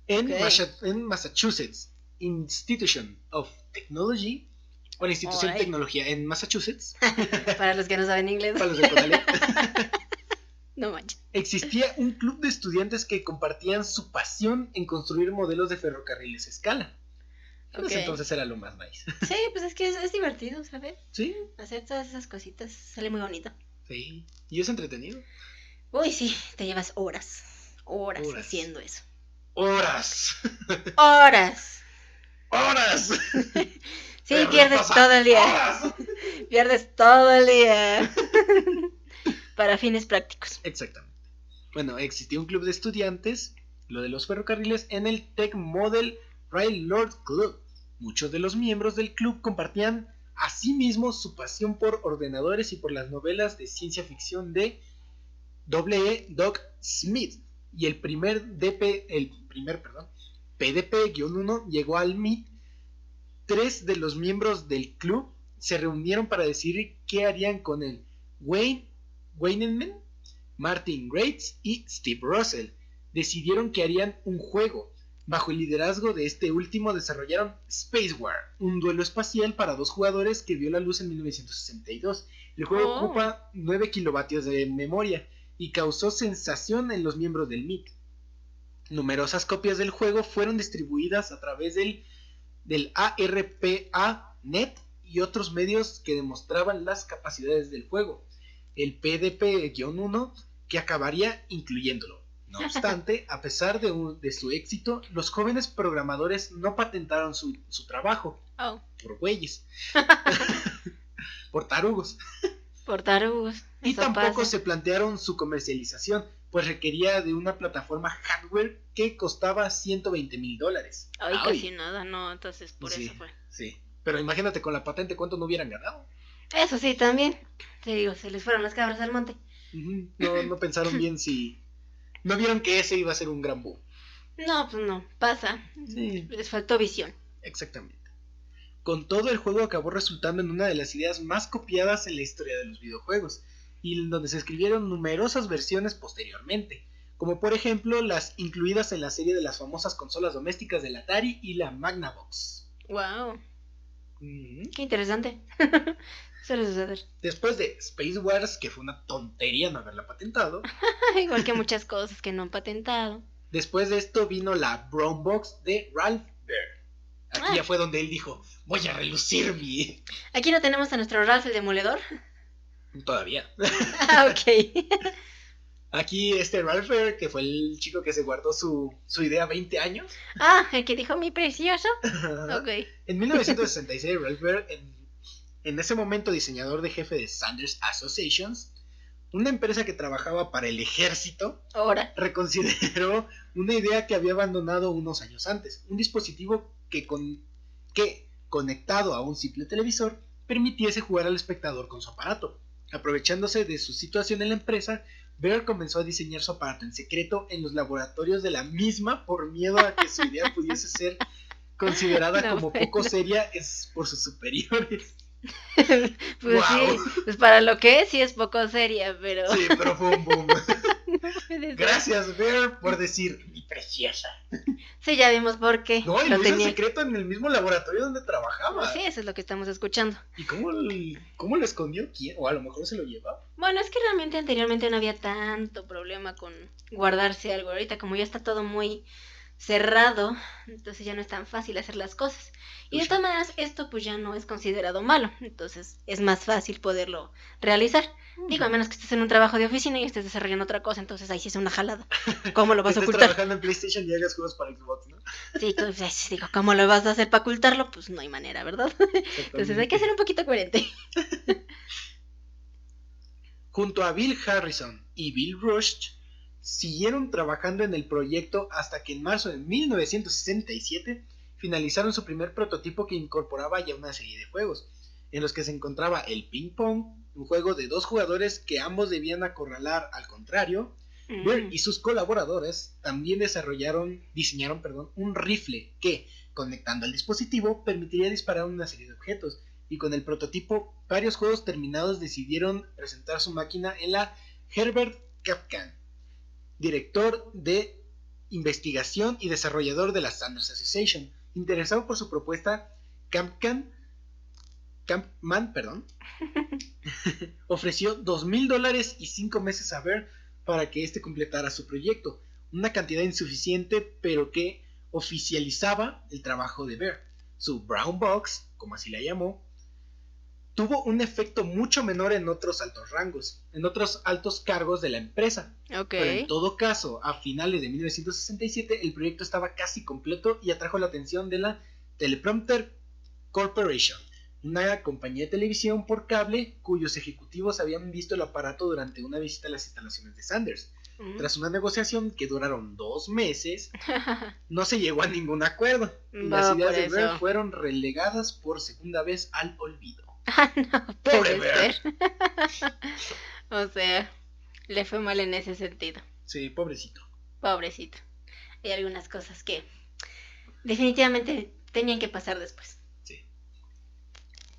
En Massachusetts Institution of Technology, o la Institución de Tecnología en Massachusetts. Para los que no saben inglés. Para los de Conalep. No manches. Existía un club de estudiantes que compartían su pasión en construir modelos de ferrocarriles a escala. Pues entonces era lo más nice. Sí, pues es que es divertido, ¿sabes? Sí. Hacer todas esas cositas sale muy bonito. Sí, y es entretenido. Uy, sí, te llevas horas haciendo eso. Horas. Sí, pierdes todo el día. Horas. Pierdes todo el día. Para fines prácticos. Exactamente. Bueno, existía un club de estudiantes, lo de los ferrocarriles, en el Tech Model Railroad Club. Muchos de los miembros del club compartían asimismo su pasión por ordenadores y por las novelas de ciencia ficción de W.E. Doug Smith. Y el primer PDP-1 llegó al MIT. 3 de los miembros del club se reunieron para decidir qué harían con el Wayne Weineman, Martin Grates y Steve Russell. Decidieron que harían un juego. Bajo el liderazgo de este último desarrollaron Space War, un duelo espacial para 2 jugadores que vio la luz en 1962. El juego ocupa 9 kilovatios de memoria y causó sensación en los miembros del MIT. Numerosas copias del juego fueron distribuidas a través del ARPANET y otros medios que demostraban las capacidades del juego. El PDP-1 que acabaría incluyéndolo. No obstante, a pesar de su éxito, los jóvenes programadores no patentaron su trabajo. Por güeyes. Por tarugos. Y tampoco se plantearon su comercialización, pues requería de una plataforma hardware que costaba $120,000. Ay, casi nada, no, entonces por eso fue. Sí, pero imagínate con la patente cuánto no hubieran ganado. Eso sí, también. Te digo, se les fueron las cabras al monte. No pensaron bien si... No vieron que ese iba a ser un gran boom. No, pues no, pasa. Sí. Les faltó visión. Exactamente. Con todo, el juego acabó resultando en una de las ideas más copiadas en la historia de los videojuegos, y en donde se escribieron numerosas versiones posteriormente, como por ejemplo las incluidas en la serie de las famosas consolas domésticas del Atari y la Magnavox. Wow. Qué interesante. Suele suceder. Después de Space Wars, que fue una tontería no haberla patentado. Igual que muchas cosas que no han patentado. Después de esto vino la Brown Box de Ralph Baer. Aquí ya fue donde él dijo, voy a relucir mi... ¿Aquí no tenemos a nuestro Ralph el Demoledor? Todavía. Ok. Aquí Ralph Baer, que fue el chico que se guardó su idea 20 años. El que dijo mi precioso. Ok. En 1966, Ralph Baer, en ese momento diseñador de jefe de Sanders Associations, una empresa que trabajaba para el ejército, reconsideró una idea que había abandonado unos años antes. Un dispositivo que conectado a un simple televisor permitiese jugar al espectador con su aparato. Aprovechándose de su situación en la empresa, Baer comenzó a diseñar su aparato en secreto en los laboratorios de la misma por miedo a que su idea pudiese ser considerada como poco seria por sus superiores. Pues wow. Sí, pues para lo que es, sí es poco seria, pero... Sí, pero fue un boom. Gracias, Baer, por decir mi preciosa. Sí, ya vimos por qué. No, y lo hizo en secreto en el mismo laboratorio donde trabajaba. Sí, eso es lo que estamos escuchando. ¿Y cómo lo escondió? ¿Quién? O a lo mejor se lo llevaba. Bueno, es que realmente anteriormente no había tanto problema con guardarse algo. Ahorita como ya está todo muy cerrado, entonces ya no es tan fácil hacer las cosas. Y de todas maneras, esto pues ya no es considerado malo, entonces es más fácil poderlo realizar. Digo, a menos que estés en un trabajo de oficina y estés desarrollando otra cosa, entonces ahí sí es una jalada. ¿Cómo lo vas a ocultar? Estés trabajando en PlayStation y hagas juegos para Xbox, ¿no? Sí, pues, digo, ¿cómo lo vas a hacer para ocultarlo? Pues no hay manera, ¿verdad? Entonces hay que ser un poquito coherente. Junto a Bill Harrison y Bill Rush, siguieron trabajando en el proyecto hasta que en marzo de 1967 finalizaron su primer prototipo que incorporaba ya una serie de juegos, en los que se encontraba el ping pong, un juego de 2 jugadores que ambos debían acorralar al contrario, Beer y sus colaboradores también diseñaron un rifle que, conectando al dispositivo, permitiría disparar una serie de objetos. Y con el prototipo, varios juegos terminados decidieron presentar su máquina en la Herbert Kapkan, director de investigación y desarrollador de la Sanders Association. Interesado por su propuesta, Kampman, ofreció $2,000 y 5 meses a Beer para que éste completara su proyecto, una cantidad insuficiente pero que oficializaba el trabajo de Beer. Su Brown Box, como así la llamó, tuvo un efecto mucho menor en otros altos rangos, en otros altos cargos de la empresa. Pero en todo caso, a finales de 1967 el proyecto estaba casi completo y atrajo la atención de la Teleprompter Corporation, una compañía de televisión por cable cuyos ejecutivos habían visto el aparato durante una visita a las instalaciones de Sanders. Tras una negociación que duraron 2 meses, no se llegó a ningún acuerdo y las ideas de Beer fueron relegadas por segunda vez al olvido. No, pobre Beer. O sea, le fue mal en ese sentido. Sí, pobrecito. Pobrecito. Hay algunas cosas que definitivamente tenían que pasar después. Sí.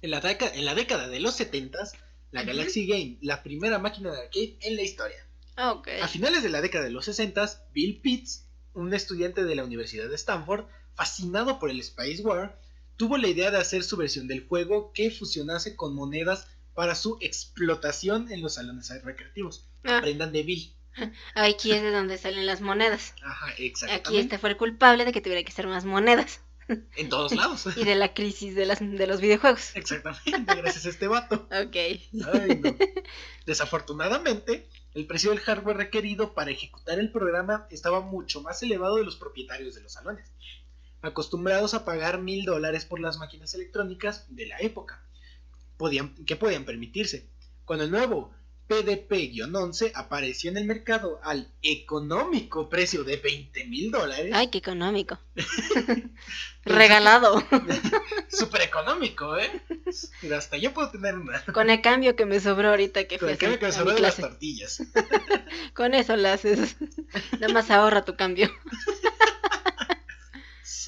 En la década de los 70s, la Galaxy Game, la primera máquina de arcade en la historia. A finales de la década de los 60s, Bill Pitts, un estudiante de la Universidad de Stanford, fascinado por el Space War, tuvo la idea de hacer su versión del juego que fusionase con monedas para su explotación en los salones recreativos. Aprendan de Bill. Aquí es de donde salen las monedas. Ajá, exactamente. Aquí este fue el culpable de que tuviera que ser más monedas. En todos lados. Y de la crisis de los videojuegos. Exactamente, gracias a este vato. Ok. Ay, no. Desafortunadamente, el precio del hardware requerido para ejecutar el programa estaba mucho más elevado de los propietarios de los salones, acostumbrados a pagar $1,000 por las máquinas electrónicas de la época, que podían permitirse. Cuando el nuevo PDP-11 apareció en el mercado al económico precio de $20,000. ¡Ay, qué económico! Regalado. Súper económico, ¿eh? Mira, hasta yo puedo tener una. Con el cambio que me sobró ahorita que fui a mi clase. De las tortillas. Con eso la haces. Nada más ahorra tu cambio.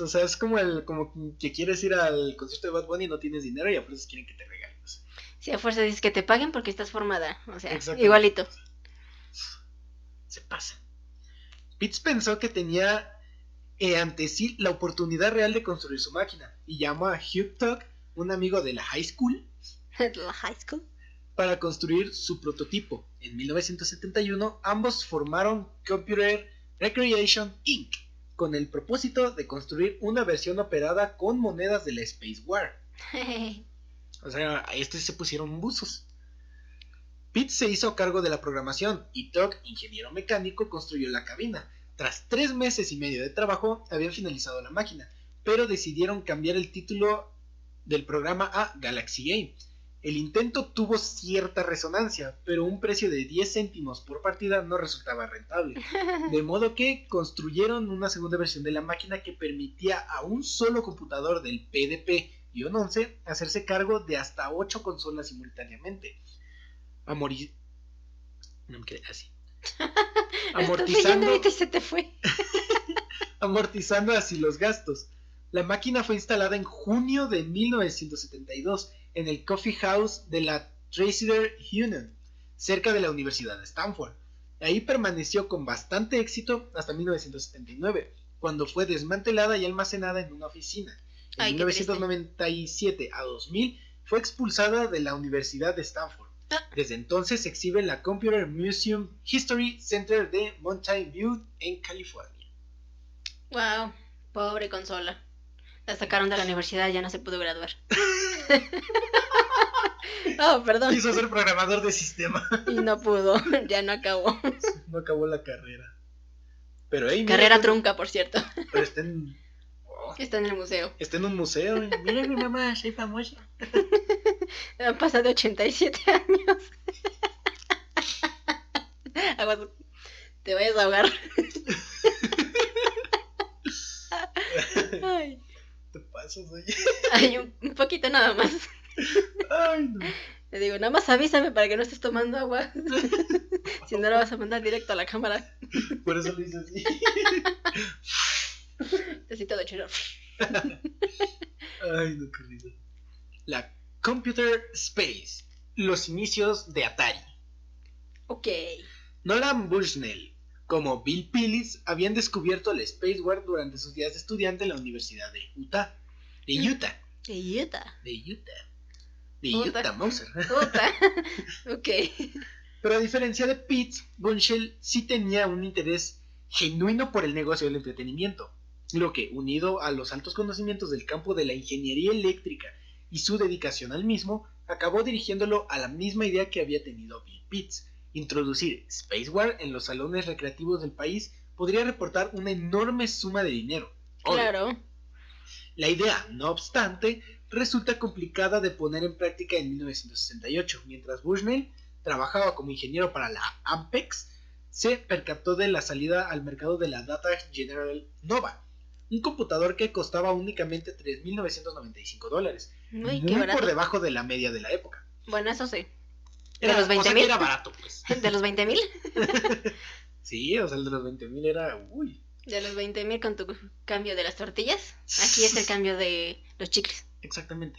O sea, es como que quieres ir al concierto de Bad Bunny y no tienes dinero y a veces quieren que te regalen. Si a fuerza dices que te paguen porque estás formada. O sea, igualito. Se pasa. Pitts pensó que tenía ante sí la oportunidad real de construir su máquina y llamó a Hugh Tuck, un amigo de la high school, para construir su prototipo. En 1971 ambos formaron Computer Recreation Inc. con el propósito de construir una versión operada con monedas de la Space War. O sea, a se pusieron buzos. Pitts se hizo cargo de la programación y Tuck, ingeniero mecánico, construyó la cabina. Tras 3 meses y medio de trabajo, habían finalizado la máquina, pero decidieron cambiar el título del programa a Galaxy Game. El intento tuvo cierta resonancia, pero un precio de 10 céntimos por partida no resultaba rentable. De modo que construyeron una segunda versión de la máquina que permitía a un solo computador del PDP-11 hacerse cargo de hasta 8 consolas simultáneamente. No me quedé así. Amortizando. Se te fue. Amortizando así los gastos. La máquina fue instalada en junio de 1972 en el Coffee House de la Treasury Union, cerca de la Universidad de Stanford. Ahí permaneció con bastante éxito hasta 1979, cuando fue desmantelada y almacenada en una oficina. En 1997 a 2000 fue expulsada de la Universidad de Stanford. Desde entonces se exhibe en la Computer Museum History Center de Mountain View en California. Wow, pobre consola. La sacaron de la universidad y ya no se pudo graduar. Oh, perdón. Quiso ser programador de sistema. Y no pudo, ya no acabó. No acabó la carrera. Pero carrera trunca, por cierto. Pero está en... Está en el museo. Está en un museo. Mira mi mamá, soy famosa. Han pasado 87 años. Aguas, te vayas a ahogar. Ay. Te pasas, oye. Ay, un poquito nada más. Ay, no. Le digo, nada más avísame para que no estés tomando agua. Si no, lo vas a mandar directo a la cámara. Por eso lo hice así. Necesito de churro. Ay, no, qué risa. La Computer Space. Los inicios de Atari. Ok. Nolan Bushnell, como Bill Pillis, habían descubierto el Spaceware durante sus días de estudiante en la Universidad de Utah. De Utah, Mauser. Ok. Pero a diferencia de Pitts, Bushnell sí tenía un interés genuino por el negocio del entretenimiento, lo que, unido a los altos conocimientos del campo de la ingeniería eléctrica y su dedicación al mismo, acabó dirigiéndolo a la misma idea que había tenido Bill Pitts. Introducir Spaceware en los salones recreativos del país podría reportar una enorme suma de dinero. Claro. La idea, no obstante, resulta complicada de poner en práctica en 1968, mientras Bushnell trabajaba como ingeniero para la Ampex, se percató de la salida al mercado de la Data General Nova, un computador que costaba únicamente $3,995, muy por debajo de la media de la época. Bueno, eso sí. ¿De los 20,000? Era barato, pues. ¿De los 20,000? Sí, o sea, el de los 20,000 era... Uy. De los 20,000 con tu cambio de las tortillas. Aquí es el cambio de los chicles. Exactamente.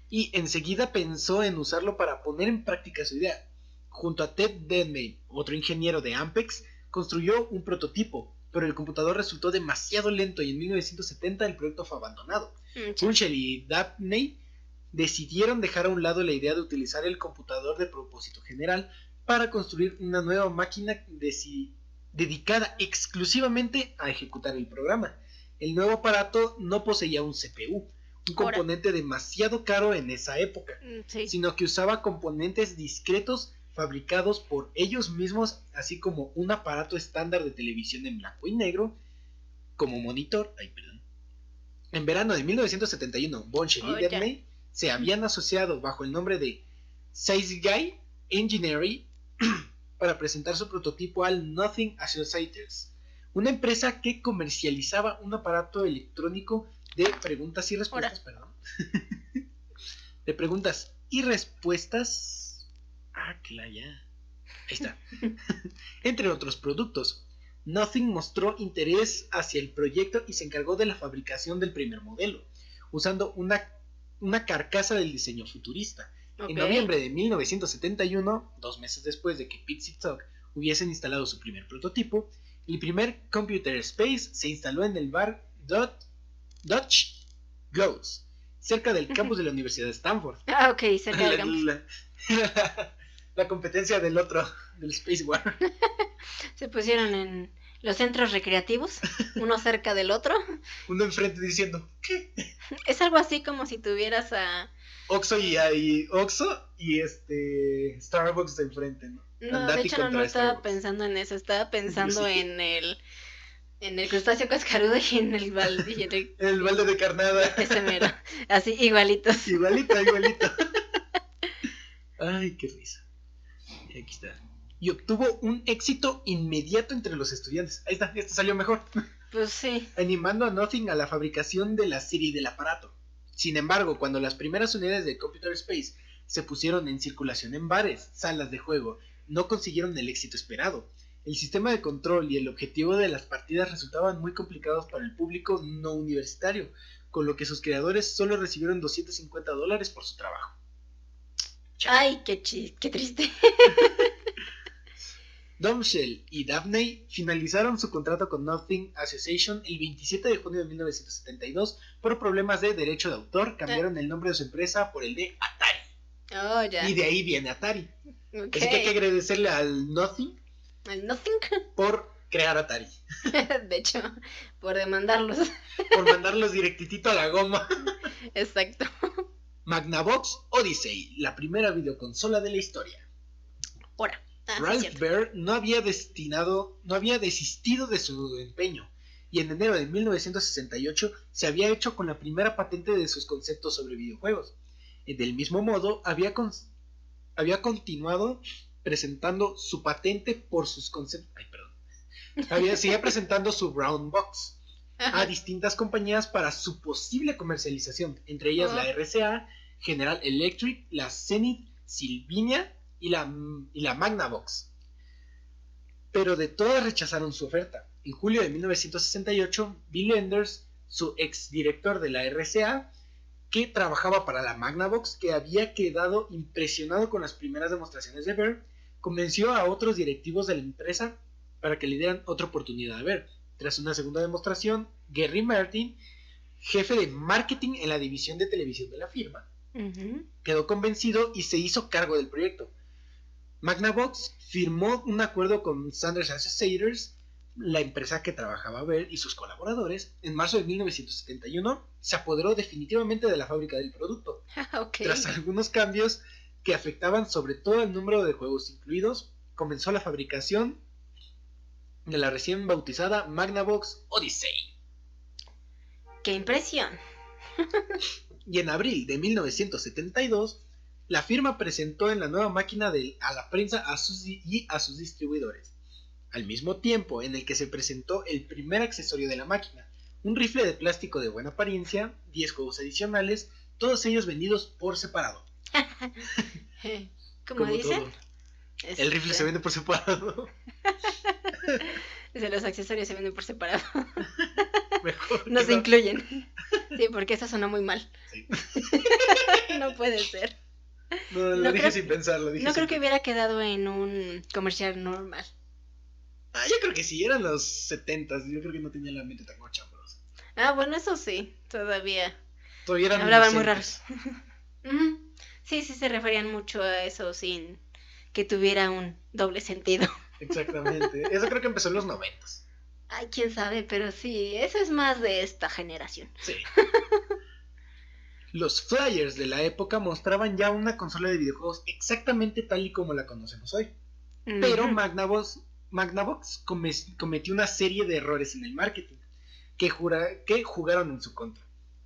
Y enseguida pensó en usarlo para poner en práctica su idea. Junto a Ted Denman, otro ingeniero de Ampex, construyó un prototipo, pero el computador resultó demasiado lento y en 1970 el proyecto fue abandonado. Bushnell y Dabney decidieron dejar a un lado la idea de utilizar el computador de propósito general para construir una nueva máquina dedicada exclusivamente a ejecutar el programa. El nuevo aparato no poseía un CPU, un componente demasiado caro en esa época, sino que usaba componentes discretos fabricados por ellos mismos, así como un aparato estándar de televisión en blanco y negro, como monitor. En verano de 1971, Bushnell y Dabney se habían asociado bajo el nombre de Saizgai Engineering para presentar su prototipo al Nothing Associates, una empresa que comercializaba un aparato electrónico de preguntas y respuestas, de preguntas y respuestas. Claro, ya. Ahí está. Entre otros productos. Nothing mostró interés hacia el proyecto y se encargó de la fabricación del primer modelo, usando una carcasa del diseño futurista. En noviembre de 1971, 2 meses después de que Pitts y Tuck hubiesen instalado su primer prototipo, el primer Computer Space se instaló en el bar Dutch Goats, cerca del campus de la Universidad de Stanford. Cerca del campus. La competencia del otro, del Spaceware. Se pusieron en los centros recreativos, uno cerca del otro. Uno enfrente diciendo, ¿qué? Es algo así como si tuvieras a... Oxxo y Starbucks de enfrente, ¿no? No, Andati, de hecho no estaba pensando en eso, estaba pensando en el crustáceo cascarudo y en el balde. El balde de carnada. Ese mero, así, igualitos. Igualito. Ay, qué risa. Y aquí está. Y obtuvo un éxito inmediato entre los estudiantes. Ahí está, esto salió mejor. Pues sí. Animando a Nothing a la fabricación de la serie del aparato. Sin embargo, cuando las primeras unidades de Computer Space se pusieron en circulación en bares, salas de juego, no consiguieron el éxito esperado. El sistema de control y el objetivo de las partidas resultaban muy complicados para el público no universitario, con lo que sus creadores solo recibieron $250 por su trabajo. Ay, qué triste. Bushnell y Dabney finalizaron su contrato con Nothing Association el 27 de junio de 1972 por problemas de derecho de autor. Cambiaron el nombre de su empresa por el de Atari. Ya. Y de ahí viene Atari. Así que hay que agradecerle al Nothing. ¿Al Nothing? Por crear Atari. De hecho, por demandarlos. Por mandarlos directitito a la goma. Exacto. Magnavox Odyssey, la primera videoconsola de la historia. Ralph Baer no había desistido de su empeño, y en enero de 1968 se había hecho con la primera patente de sus conceptos sobre videojuegos. Del mismo modo, había continuado presentando su patente por sus conceptos. Seguía presentando su Brown Box a distintas compañías para su posible comercialización, entre ellas la RCA, General Electric, la Zenith, Sylvania y la Magnavox. Pero de todas rechazaron su oferta. En julio de 1968, Bill Enders, su exdirector de la RCA, que trabajaba para la Magnavox, que había quedado impresionado con las primeras demostraciones de Bear, convenció a otros directivos de la empresa para que le dieran otra oportunidad a Bear. Tras una segunda demostración, Gary Martin, jefe de marketing en la división de televisión de la firma, quedó convencido y se hizo cargo del proyecto. Magnavox firmó un acuerdo con Sanders Associates, la empresa que trabajaba Bear y sus colaboradores. En marzo de 1971 se apoderó definitivamente de la fábrica del producto. Okay. Tras algunos cambios que afectaban sobre todo el número de juegos incluidos, comenzó la fabricación de la recién bautizada Magnavox Odyssey. ¡Qué impresión! Y en abril de 1972, la firma presentó en la nueva máquina a la prensa y a sus distribuidores, al mismo tiempo en el que se presentó el primer accesorio de la máquina, un rifle de plástico de buena apariencia, 10 juegos adicionales, todos ellos vendidos por separado. ¿Cómo dicen? El rifle se vende por separado. Los accesorios se venden por separado. Mejor no se incluyen. Sí, porque eso sonó muy mal. Sí. No puede ser. No, lo dije sin pensarlo. No creo que hubiera quedado en un comercial normal. Yo creo que sí, eran los 70s. Yo creo que no tenía la mente tan chambrosa. Bueno, eso sí, todavía eran hablaban muy raros. Sí, se referían mucho a eso sin que tuviera un doble sentido. Exactamente. Eso creo que empezó en los 90s. Ay, quién sabe, pero sí, eso es más de esta generación. Sí. Los flyers de la época mostraban ya una consola de videojuegos exactamente tal y como la conocemos hoy. Pero Magnavox cometió una serie de errores en el marketing que jugaron en su contra.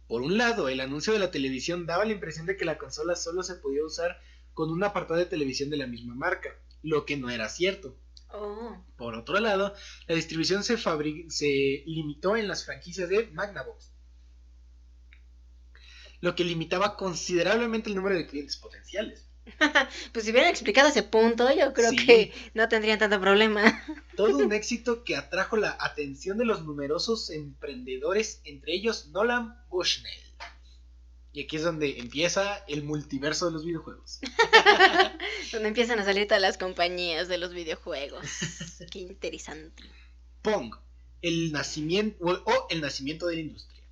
Por un lado, el anuncio de la televisión daba la impresión de que la consola solo se podía usar con un apartado de televisión de la misma marca, lo que no era cierto. Por otro lado, la distribución se limitó en las franquicias de Magnavox, lo que limitaba considerablemente el número de clientes potenciales. Pues si hubieran explicado ese punto, yo creo que no tendrían tanto problema. Todo un éxito que atrajo la atención de los numerosos emprendedores, entre ellos Nolan Bushnell. Y aquí es donde empieza el multiverso de los videojuegos. Donde empiezan a salir todas las compañías de los videojuegos. Qué interesante. Pong, el nacimiento de la industria.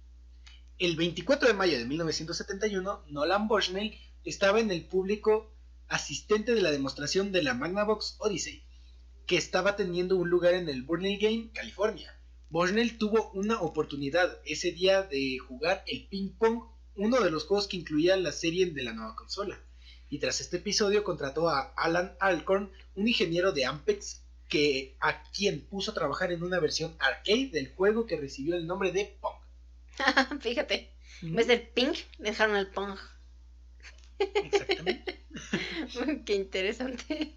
El 24 de mayo de 1971, Nolan Bushnell estaba en el público asistente de la demostración de la Magnavox Odyssey, que estaba teniendo un lugar en el Burlingame, California. Bushnell tuvo una oportunidad ese día de jugar el ping pong, uno de los juegos que incluía la serie de la nueva consola, y tras este episodio contrató a Alan Alcorn, un ingeniero de Ampex, a quien puso a trabajar en una versión arcade del juego que recibió el nombre de Pong. Fíjate, en vez del ping, dejaron el Pong. Exactamente. Qué interesante.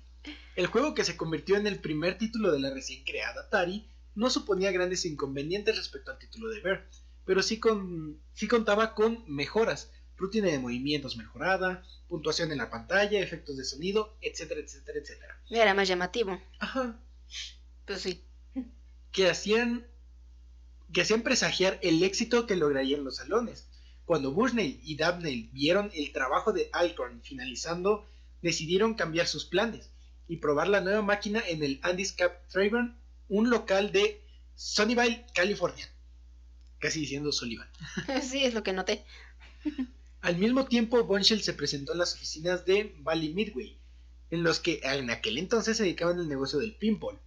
El juego, que se convirtió en el primer título de la recién creada Atari, no suponía grandes inconvenientes respecto al título de Bear, pero sí contaba con mejoras, rutina de movimientos mejorada, puntuación en la pantalla, efectos de sonido, etcétera, etcétera, etcétera. Era más llamativo. Ajá. Pues sí. Que hacían presagiar el éxito que lograrían los salones. Cuando Bushnell y Dabney vieron el trabajo de Alcorn finalizando, decidieron cambiar sus planes y probar la nueva máquina en el Andy's Cap Tavern, un local de Sunnyvale, California. Casi diciendo Sullivan. Sí, es lo que noté. Al mismo tiempo, Bushnell se presentó en las oficinas de Valley Midway, en los que en aquel entonces se dedicaban al negocio del pinball,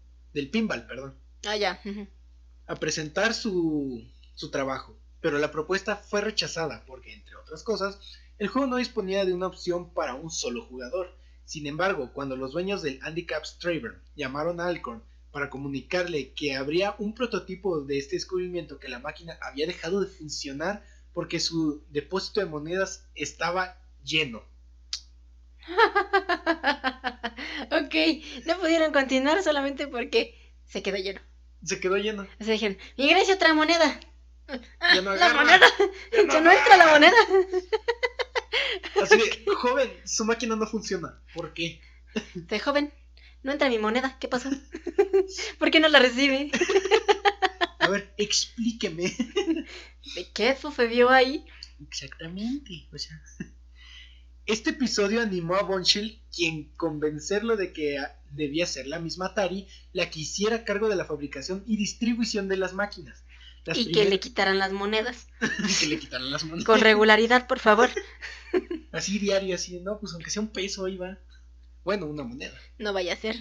Ya. a presentar su trabajo. Pero la propuesta fue rechazada porque, entre otras cosas, el juego no disponía de una opción para un solo jugador. Sin embargo, cuando los dueños del Handicap's Tavern llamaron a Alcorn para comunicarle que habría un prototipo de este descubrimiento, que la máquina había dejado de funcionar porque su depósito de monedas estaba lleno. Ok, no pudieron continuar solamente porque se quedó lleno. O sea, dijeron, ingrese otra moneda. Ya no la moneda. Ya no entra la moneda. Así de, joven, su máquina no funciona. ¿Por qué? Joven, no entra mi moneda. ¿Qué pasó? ¿Por qué no la recibe? A ver, explíqueme. ¿De qué sucedió ahí? Exactamente. O sea, este episodio animó a Bombshell, quien convencerlo de que debía ser la misma Atari la que hiciera a cargo de la fabricación y distribución de las máquinas. Que le quitaran las monedas. Que le quitaran las monedas. Con regularidad, por favor. Así diario, así, no, pues aunque sea un peso, ahí va. Bueno, una moneda. No vaya a ser.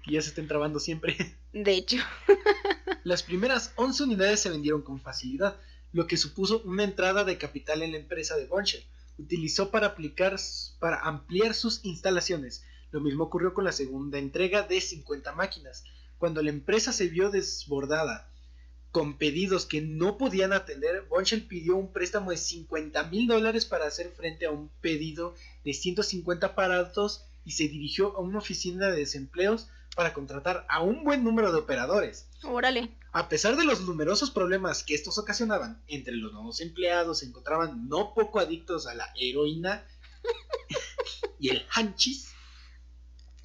Que ya se estén trabando siempre. De hecho. Las primeras 11 unidades se vendieron con facilidad, lo que supuso una entrada de capital en la empresa de Bombshell. Utilizó para ampliar sus instalaciones. Lo mismo ocurrió con la segunda entrega de 50 máquinas. Cuando la empresa se vio desbordada con pedidos que no podían atender, Bombshell pidió un préstamo de $50,000 para hacer frente a un pedido de 150 aparatos y se dirigió a una oficina de desempleos para contratar a un buen número de operadores. Órale. A pesar de los numerosos problemas que estos ocasionaban, entre los nuevos empleados se encontraban no poco adictos a la heroína y el hanchis,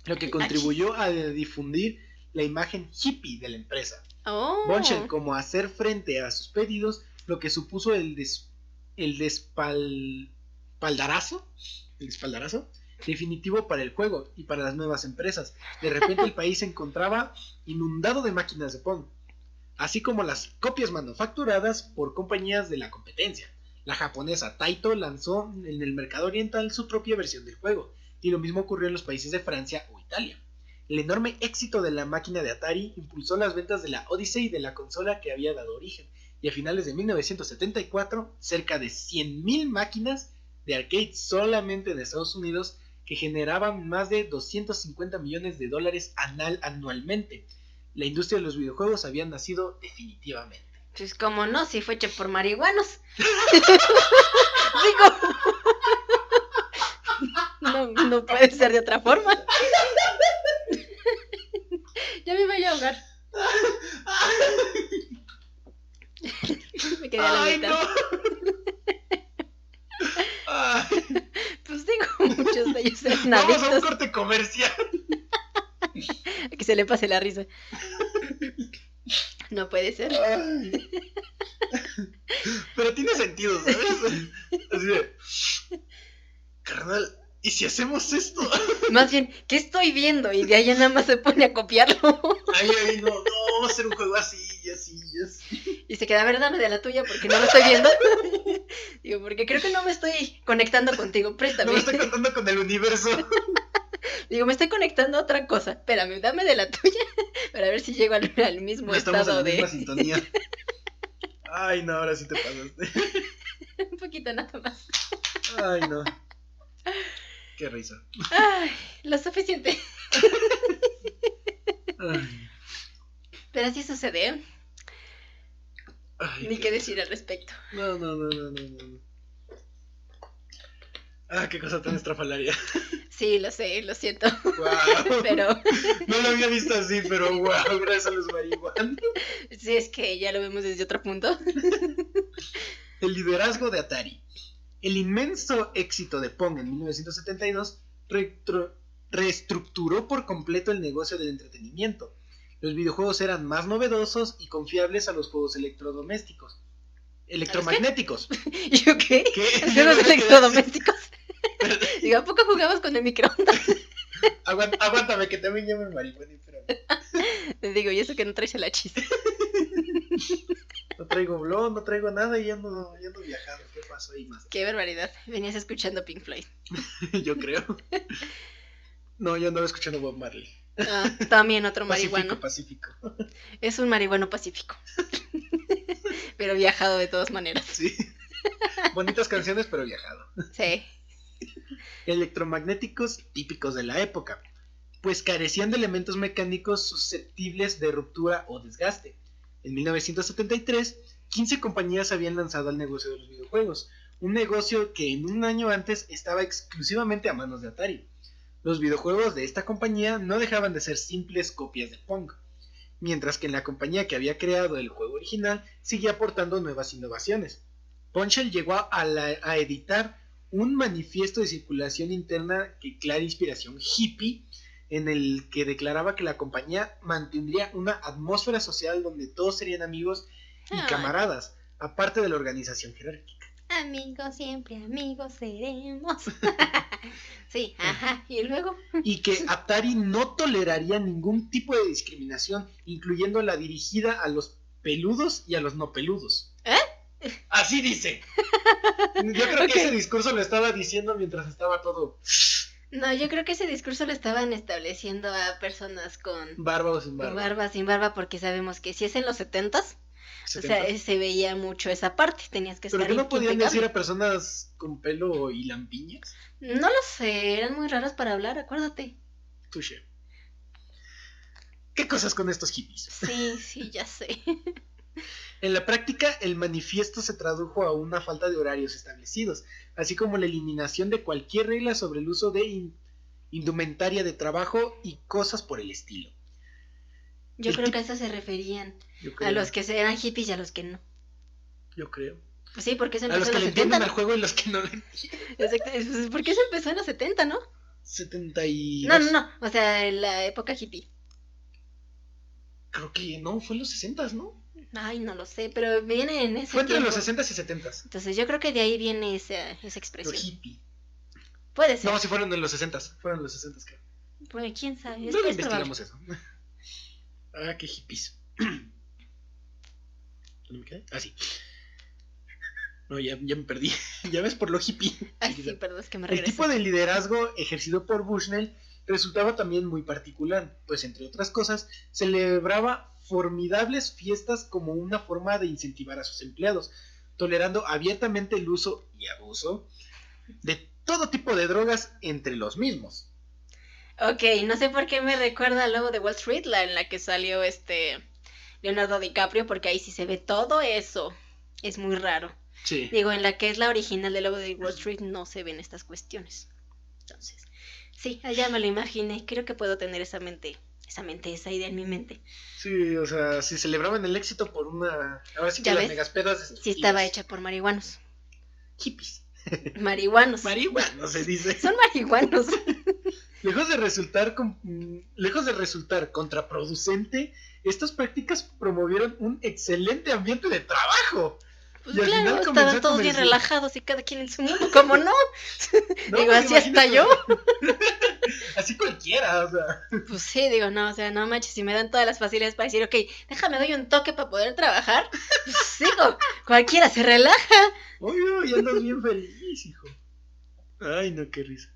lo que contribuyó a difundir la imagen hippie de la empresa. Bombshell, como hacer frente a sus pedidos, lo que supuso el espaldarazo definitivo para el juego y para las nuevas empresas. De repente el país se encontraba inundado de máquinas de Pong, así como las copias manufacturadas por compañías de la competencia. La japonesa Taito lanzó en el mercado oriental su propia versión del juego, y lo mismo ocurrió en los países de Francia o Italia. El enorme éxito de la máquina de Atari impulsó las ventas de la Odyssey, de la consola que había dado origen, y a finales de 1974, cerca de 100,000 máquinas de arcade solamente en Estados Unidos, que generaban más de $250 millones anualmente. La industria de los videojuegos había nacido definitivamente. Pues como no, si fue hecho por marihuanos. Digo, no puede ser de otra forma. Ya me voy a ahogar. Me quedé a la mitad. No. Pues digo, muchos de ellos eran adictos. Vamos a un corte comercial. A que se le pase la risa. No puede ser. Pero tiene sentido, ¿sabes? Así de, carnal, ¿y si hacemos esto? Más bien, ¿qué estoy viendo? Y de ahí nada más se pone a copiarlo. Ay, no, vamos a hacer un juego así, y así, y así. Y se queda, a ver, dame de la tuya porque no lo estoy viendo. Digo, porque creo que no me estoy conectando contigo, préstame. No me estoy contando con el universo. Digo, me estoy conectando a otra cosa. Espérame, dame de la tuya para ver si llego al mismo estado de... Estamos en la misma sintonía. Ay, no, ahora sí te pasaste. Un poquito nada más. Ay, no. Qué risa. Ay, lo suficiente. Ay. Pero así sucede. Ay, ni qué decir al respecto. No. Ah, qué cosa tan estrafalaria. Sí, lo sé, lo siento. Wow. Pero... No lo había visto así, pero wow, gracias a los marihuanos. Sí, es que ya lo vemos desde otro punto. El liderazgo de Atari. El inmenso éxito de Pong en 1972 reestructuró por completo el negocio del entretenimiento. Los videojuegos eran más novedosos y confiables a los juegos electrodomésticos. Electromagnéticos. ¿Yo qué? ¿Los juegos electrodomésticos? Digo, ¿a poco jugabas con el microondas? Aguántame, que también llamo el marihuana, Te digo, y eso que no traes el hachís. No traigo blog, no traigo nada y ando viajando. ¿Qué pasó ahí más? Qué barbaridad. Venías escuchando Pink Floyd. Yo creo. No, yo andaba escuchando Bob Marley. Ah, también otro marihuano. Pacífico. Es un marihuano pacífico. Pero viajado de todas maneras. Sí. Bonitas canciones, pero viajado. Sí. Electromagnéticos típicos de la época, pues carecían de elementos mecánicos susceptibles de ruptura o desgaste. En 1973, 15 compañías habían lanzado al negocio de los videojuegos, un negocio que en un año antes estaba exclusivamente a manos de Atari. Los videojuegos de esta compañía no dejaban de ser simples copias de Pong, mientras que en la compañía que había creado el juego original seguía aportando nuevas innovaciones. Bombshell llegó a editar un manifiesto de circulación interna que clara inspiración hippie, en el que declaraba que la compañía mantendría una atmósfera social donde todos serían amigos y camaradas, aparte de la organización jerárquica. Amigos, siempre amigos seremos. Sí, ajá, y luego. Y que Atari no toleraría ningún tipo de discriminación, incluyendo la dirigida a los peludos y a los no peludos. Así dice. Yo creo que ese discurso lo estaba diciendo mientras estaba todo. No, yo creo que ese discurso lo estaban estableciendo a personas con barba o sin barba. Con barba, sin barba, porque sabemos que si es en los 70s, o sea, se veía mucho esa parte, tenías que estar ¿Pero qué no podían decir a personas con pelo y lampiñas? No lo sé, eran muy raros para hablar, acuérdate. Touché. ¿Qué cosas con estos hippies? Sí, ya sé. En la práctica, el manifiesto se tradujo a una falta de horarios establecidos, así como la eliminación de cualquier regla sobre el uso de indumentaria de trabajo y cosas por el estilo. Yo creo que a eso se referían, a los que eran hippies y a los que no. Yo creo. Pues sí, porque eso empezó en los 70. A los que le entienden al juego y los que no le entienden. Exacto, pues porque eso empezó en los 70, ¿no? 72. No, o sea, en la época hippie. Creo que no, fue en los 60, ¿no? Ay, no lo sé, pero viene en ese Fue entre tiempo. Los 60 y 70. Entonces yo creo que de ahí viene esa expresión. Lo hippie. Puede ser. No, sí fueron en los 60. Fueron en los 60, creo. Pues quién sabe. Luego investigamos eso. Ah, qué hippies. ¿No me quedé? Ah, sí. No, ya me perdí. Ya ves por lo hippie. Ay, sí, perdón, es que me regreso. El tipo de liderazgo ejercido por Bushnell resultaba también muy particular, pues entre otras cosas, celebraba formidables fiestas como una forma de incentivar a sus empleados, tolerando abiertamente el uso y abuso de todo tipo de drogas entre los mismos. Ok, no sé por qué me recuerda al Lobo de Wall Street, en la que salió Leonardo DiCaprio, porque ahí sí se ve todo eso. Es muy raro. Sí. Digo, en la que es la original de Lobo de Wall Street no se ven estas cuestiones. Entonces, sí, allá me lo imaginé. Creo que puedo tener esa idea en mi mente. Sí, o sea, si celebraban el éxito por una... Ahora sí que las megaspedas... Sí, estaba hecha por marihuanos. Hippies. Marihuanos. Marihuanos se dice. Son marihuanos. Lejos de resultar contraproducente, estas prácticas promovieron un excelente ambiente de trabajo. Pues claro, estaban todos bien relajados y cada quien en su mundo, ¿cómo no? No, digo, así hasta yo. Así cualquiera, o sea. Pues sí, digo, no, o sea, no manches, si me dan todas las facilidades para decir, ok, déjame doy un toque para poder trabajar, pues digo, cualquiera se relaja. Oye, ya andas bien feliz, hijo. Ay, no, qué risa.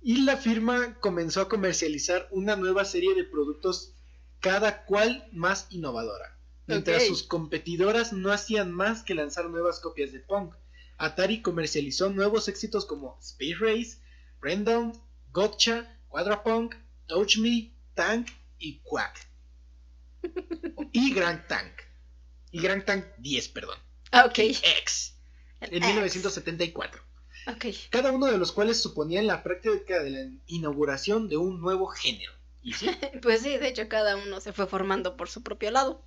Y la firma comenzó a comercializar una nueva serie de productos, cada cual más innovadora. Mientras sus competidoras no hacían más que lanzar nuevas copias de Pong, Atari comercializó nuevos éxitos como Space Race, Random, Gotcha, Quadrapunk, Touch Me, Tank y Quack. Y Grand Tank. Y Grand Tank 10, perdón. Ok. X. En 1974. Ok. Cada uno de los cuales suponía en la práctica de la inauguración de un nuevo género. ¿Y sí? Pues sí, de hecho cada uno se fue formando por su propio lado.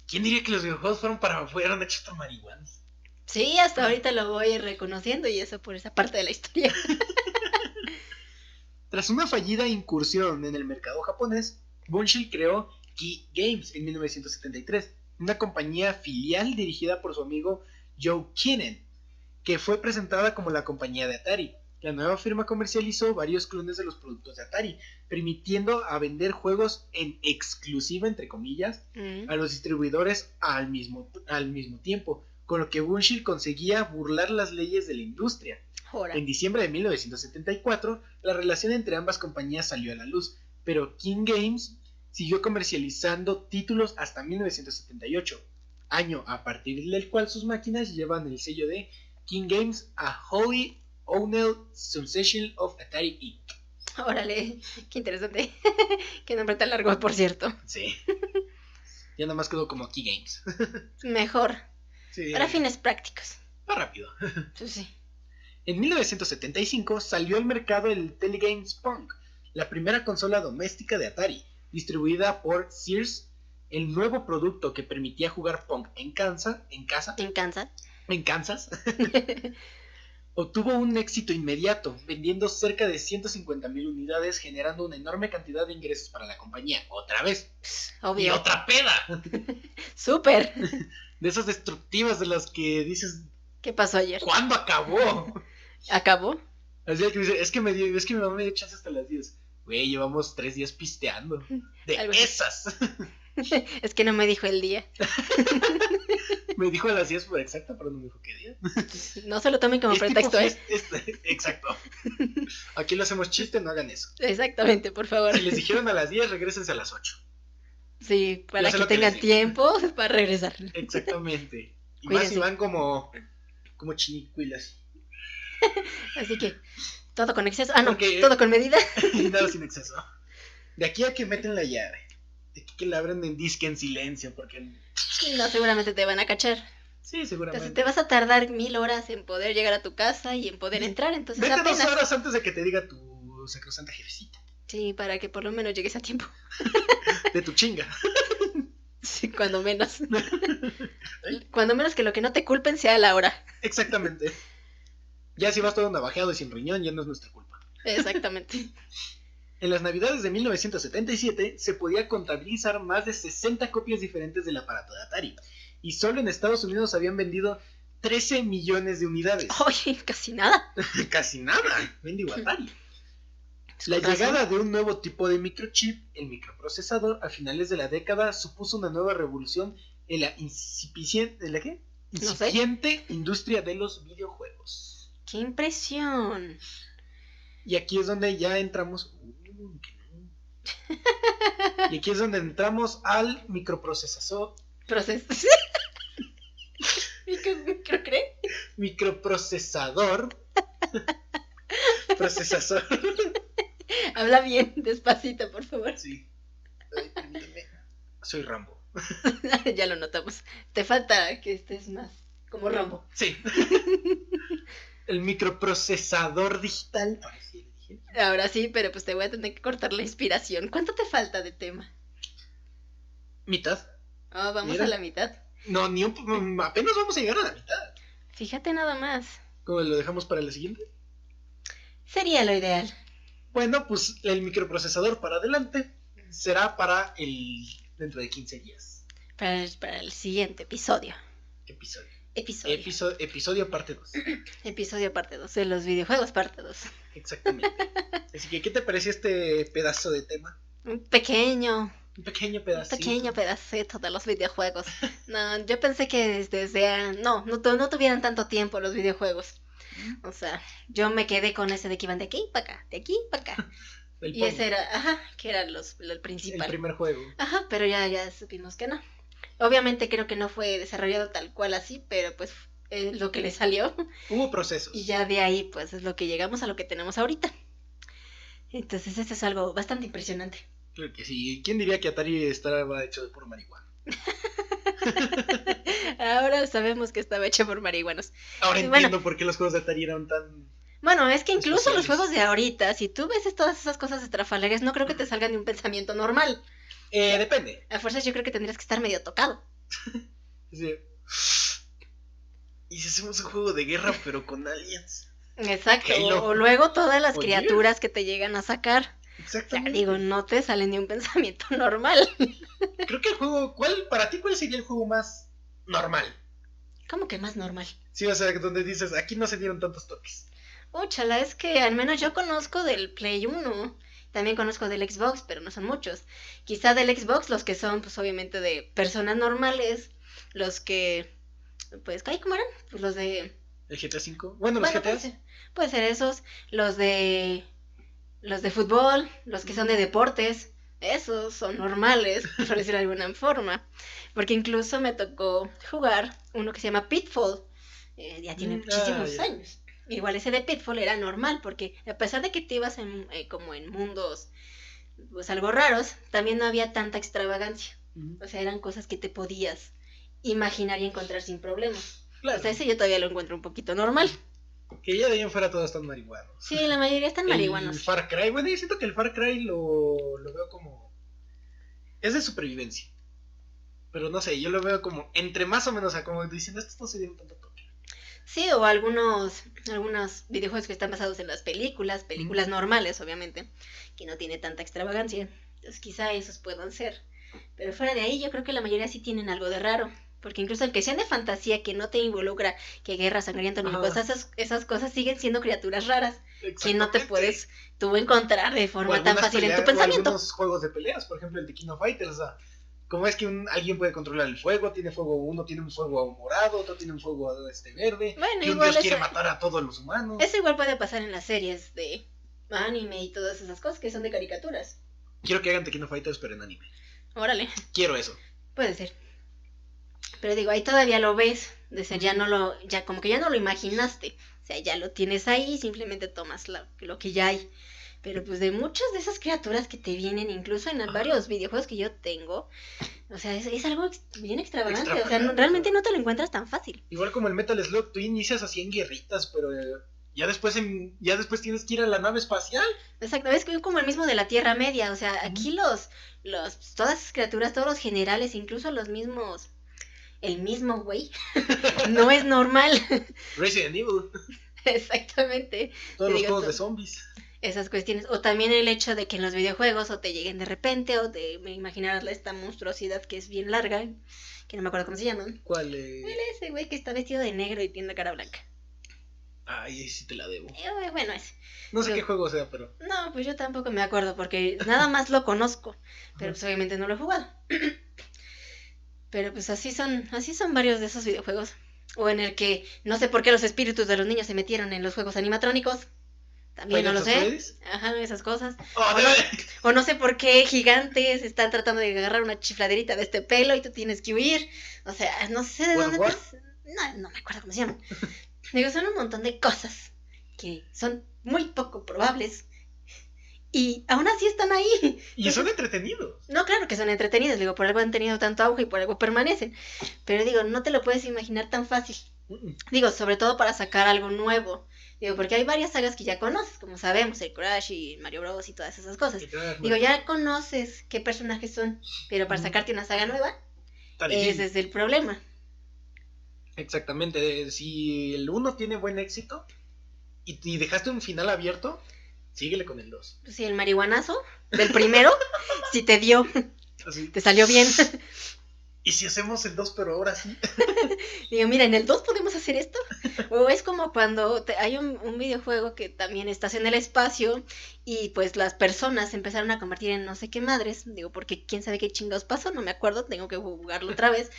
¿Quién diría que los videojuegos fueron hechos por marihuanos? Sí, hasta ahorita lo voy reconociendo y eso por esa parte de la historia. Tras una fallida incursión en el mercado japonés, Bungie creó Key Games en 1973, una compañía filial dirigida por su amigo Joe Kinnan, que fue presentada como la compañía de Atari. La nueva firma comercializó varios clones de los productos de Atari, permitiendo a vender juegos en exclusiva, entre comillas, a los distribuidores al mismo tiempo, con lo que Bungie conseguía burlar las leyes de la industria. Jora. En diciembre de 1974, la relación entre ambas compañías salió a la luz, pero King Games siguió comercializando títulos hasta 1978, año a partir del cual sus máquinas llevan el sello de King Games a Wholly Owned Subsidiary of Atari Inc. Órale, qué interesante. Qué nombre tan largo, por cierto. Sí. Ya nada más quedó como Key Games. Mejor. Sí. Para fines prácticos. Más rápido. Sí. En 1975 salió al mercado el Telegames Pong, la primera consola doméstica de Atari, distribuida por Sears. El nuevo producto que permitía jugar Pong en casa en Kansas, obtuvo un éxito inmediato, vendiendo cerca de 150,000 unidades, generando una enorme cantidad de ingresos para la compañía. Otra vez. Obvio. Y otra peda. ¡Súper! De esas destructivas de las que dices... ¿Qué pasó ayer? ¿Cuándo acabó? ¿Acabó? Así que dice, es que mi mamá me dio chance hasta las 10. Güey, llevamos 3 días pisteando. De esas. Es que no me dijo el día. Me dijo a las 10 por exacto, pero no me dijo qué día. No se lo tomen como pretexto, exacto. Aquí lo hacemos chiste, no hagan eso. Exactamente, por favor. Si les dijeron a las 10, regrésense a las 8. Sí, para que tengan tiempo para regresar. Exactamente. Y Cuídense. más si van como chinicuilas. Así que, todo con exceso. Ah, no, todo con medida. Y nada sin exceso. De aquí a que meten la llave. De aquí que la abren en disque en silencio, porque... No, seguramente te van a cachar. Sí, seguramente. Entonces te vas a tardar 1000 horas en poder llegar a tu casa y en poder entrar, entonces vete apenas... 2 horas antes de que te diga tu sacrosanta jefecita. Sí, para que por lo menos llegues a tiempo. De tu chinga. Sí, cuando menos. Cuando menos que lo que no te culpen sea la hora. Exactamente. Ya si vas todo navajeado y sin riñón, ya no es nuestra culpa. Exactamente. En las navidades de 1977 se podía contabilizar más de 60 copias diferentes del aparato de Atari. Y solo en Estados Unidos habían vendido 13 millones de unidades. Oye, casi nada. Casi nada. Mendigo Atari. La llegada de un nuevo tipo de microchip, el microprocesador, a finales de la década supuso una nueva revolución en la incipiente industria de los videojuegos. ¡Qué impresión! Y aquí es donde ya entramos... Y aquí es donde entramos al microprocesador. Microprocesador. Procesador. Habla bien, despacito, por favor. Sí. Ay, permíteme. Soy Rambo. Ya lo notamos. Te falta que estés más como Rambo. Sí. El microprocesador digital. Ahora sí, pero pues te voy a tener que cortar la inspiración. ¿Cuánto te falta de tema? Mitad. Ah, vamos Mira. a la mitad. No, apenas vamos a llegar a la mitad. Fíjate nada más. ¿Cómo lo dejamos para la siguiente? Sería lo ideal. Bueno, pues el microprocesador para adelante será para dentro de 15 días. Para el siguiente episodio. Episodio parte 2. Episodio parte 2 de los videojuegos parte 2. Exactamente. Así que, ¿qué te pareció este pedazo de tema? Un pequeño pedacito de los videojuegos. No, yo pensé que no tuvieran tanto tiempo los videojuegos. O sea, yo me quedé con ese de que iban de aquí para acá, de aquí para acá. Y ese era, que era el principal. El primer juego. Ajá, pero ya supimos que no. Obviamente creo que no fue desarrollado tal cual así, pero pues es lo que le salió. Hubo procesos. Y ya de ahí pues es lo que llegamos a lo que tenemos ahorita. Entonces esto es algo bastante impresionante. Creo que sí. ¿Quién diría que Atari estaba hecho de puro marihuana? Ahora sabemos que estaba hecho por marihuanos. Ahora entiendo por qué los juegos de Atari eran tan... Bueno, es que incluso los juegos de ahorita, si tú ves todas esas cosas estrafalarias, no creo que te salgan de un pensamiento normal. Depende. A fuerzas yo creo que tendrías que estar medio tocado. Sí. ¿Y si hacemos un juego de guerra pero con aliens? Exacto. O luego todas las criaturas que te llegan a sacar. Exactamente. O sea, no te salen de un pensamiento normal. Creo que el juego... para ti cuál sería el juego más normal? ¿Cómo que más normal? Sí, o sea, donde dices, aquí no se dieron tantos toques. Úchala, es que al menos yo conozco del Play 1. También conozco del Xbox, pero no son muchos. Quizá del Xbox los que son, pues obviamente de personas normales. Los que... Pues, ¿cómo eran? Pues los de... ¿El GTA V? Bueno, los GTAs. Puede ser esos. Los de fútbol. Los que son de deportes. Esos son normales, por decirlo de alguna forma. Porque incluso me tocó jugar uno que se llama Pitfall. Ya tiene muchísimos años. Igual ese de Pitfall era normal, porque a pesar de que te ibas como en mundos pues algo raros, también no había tanta extravagancia. O sea, eran cosas que te podías imaginar y encontrar sin problemas. Claro. O sea, ese yo todavía lo encuentro un poquito normal. Que ya de ahí en fuera todos están marihuanos. Sí, la mayoría están marihuanos. El Far Cry, bueno, yo siento que el Far Cry lo veo como... Es de supervivencia. Pero no sé, yo lo veo como entre más o menos, o sea, como diciendo, estos no se dieron tanto toque. Sí, o algunos videojuegos que están basados en las películas normales, obviamente, que no tiene tanta extravagancia. Entonces quizá esos puedan ser. Pero fuera de ahí yo creo que la mayoría sí tienen algo de raro. Porque incluso aunque sean de fantasía, que no te involucra que guerra, sangriento ni cosas, esas cosas siguen siendo criaturas raras que no te puedes tú encontrar de forma tan fácil en tu pensamiento. O algunos juegos de peleas, por ejemplo el de King of Fighters, o sea, ¿cómo es que alguien puede controlar el fuego? Tiene fuego, uno tiene un fuego morado, otro tiene un fuego verde, bueno, y un dios quiere matar a todos los humanos. Eso igual puede pasar en las series de anime y todas esas cosas que son de caricaturas. Quiero que hagan The King of Fighters pero en anime. Órale. Quiero eso. Puede ser. Pero digo, ahí todavía lo ves, de ser ya como que ya no lo imaginaste, o sea, ya lo tienes ahí, simplemente tomas lo que ya hay. Pero pues de muchas de esas criaturas que te vienen, incluso en varios videojuegos que yo tengo, o sea, es algo bien extravagante, o sea, realmente no te lo encuentras tan fácil. Igual como el Metal Slug, tú inicias así en guerritas, pero ya después tienes que ir a la nave espacial. Exacto, es como el mismo de la Tierra Media, o sea, aquí todas esas criaturas, todos los generales, incluso los mismos... El mismo güey no es normal. Resident Evil. Exactamente. Todos los juegos de zombies. Esas cuestiones. O también el hecho de que en los videojuegos o te lleguen de repente o de imaginar esta monstruosidad que es bien larga, que no me acuerdo cómo se llama. ¿Cuál es? Ese güey que está vestido de negro y tiene la cara blanca. Ay, sí te la debo. Bueno, ese. No sé qué juego sea, pero... No, pues yo tampoco me acuerdo porque nada más lo conozco, pero pues obviamente no lo he jugado. Pero pues así son varios de esos videojuegos. O en el que no sé por qué los espíritus de los niños se metieron en los juegos animatrónicos. También no lo sé. Freddy's? Ajá, esas cosas. O no sé por qué gigantes están tratando de agarrar una chifladerita de este pelo y tú tienes que huir. O sea, no sé de dónde... No me acuerdo cómo se llaman. Digo, son un montón de cosas que son muy poco probables. Y aún así están ahí. Y son entretenidos. No, claro que son entretenidos. Digo, por algo han tenido tanto auge y por algo permanecen. Pero digo, no te lo puedes imaginar tan fácil. Digo, sobre todo para sacar algo nuevo. Digo, porque hay varias sagas que ya conoces, como sabemos, el Crash y Mario Bros. Y todas esas cosas. Digo, ya conoces qué personajes son. Pero para sacarte una saga nueva, ese es el problema. Exactamente. Si el 1 tiene buen éxito y dejaste un final abierto, síguele con el 2. Pues sí, el marihuanazo del primero, si te dio, así. Te salió bien. ¿Y si hacemos el 2 pero ahora sí? Digo, mira, en el 2 podemos hacer esto. O es como cuando hay un videojuego que también estás en el espacio y pues las personas se empezaron a convertir en no sé qué madres. Digo, porque quién sabe qué chingados pasó, no me acuerdo, tengo que jugarlo otra vez.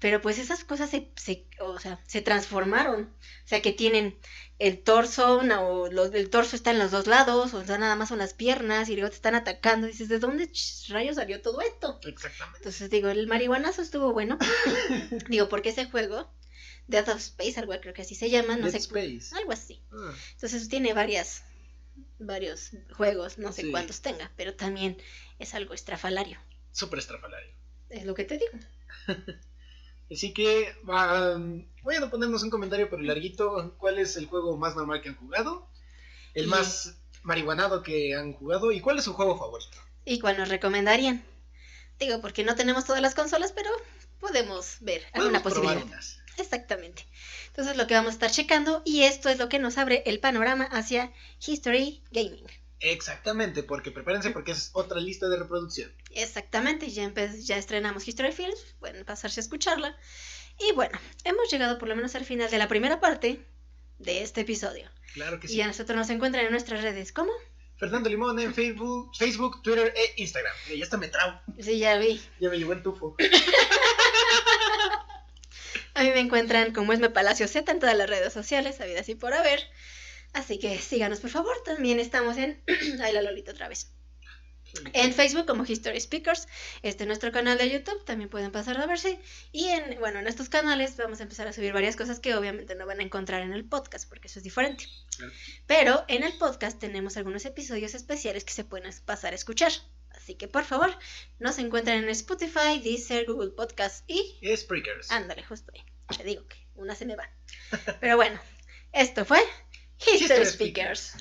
Pero pues esas cosas se transformaron. O sea, que tienen el torso, el torso está en los dos lados, o sea, nada más son las piernas, y luego te están atacando, y dices, ¿de dónde rayos salió todo esto? Exactamente. Entonces digo, el marihuanazo estuvo bueno. Digo, porque ese juego, Death of Space, algo creo que así se llama, no sé, Space. Algo así. Entonces tiene varios juegos, no sé cuántos tenga, pero también es algo estrafalario. Súper estrafalario. Es lo que te digo. Así que voy a ponernos un comentario por el larguito. ¿Cuál es el juego más normal que han jugado? El más marihuanado que han jugado. ¿Y cuál es su juego favorito? ¿Y cuál nos recomendarían? Digo, porque no tenemos todas las consolas, pero podemos ver alguna posibilidad. Exactamente. Entonces lo que vamos a estar checando, y esto es lo que nos abre el panorama hacia History Gaming. Exactamente, porque prepárense porque es otra lista de reproducción. Exactamente, ya estrenamos History Films, pueden pasarse a escucharla. Y bueno, hemos llegado por lo menos al final de la primera parte de este episodio. Claro que sí. Y a nosotros nos encuentran en nuestras redes, ¿cómo? Fernando Limón en Facebook, Twitter e Instagram. Y ya está me trabo. Sí, ya vi. Ya me llevó el tufo. A mí me encuentran como Esme Palacio Z en todas las redes sociales, habidas y por haber. Así que síganos, por favor. También estamos en... Ay, la Lolita otra vez. En Facebook como History Speakers. Nuestro canal de YouTube. También pueden pasar a verse. Y en estos canales vamos a empezar a subir varias cosas que obviamente no van a encontrar en el podcast, porque eso es diferente. Pero en el podcast tenemos algunos episodios especiales que se pueden pasar a escuchar. Así que por favor, nos encuentran en Spotify, Deezer, Google Podcast y... Spreakers. Ándale, justo ahí. Te digo que una se me va. Pero bueno, esto fue History Speakers.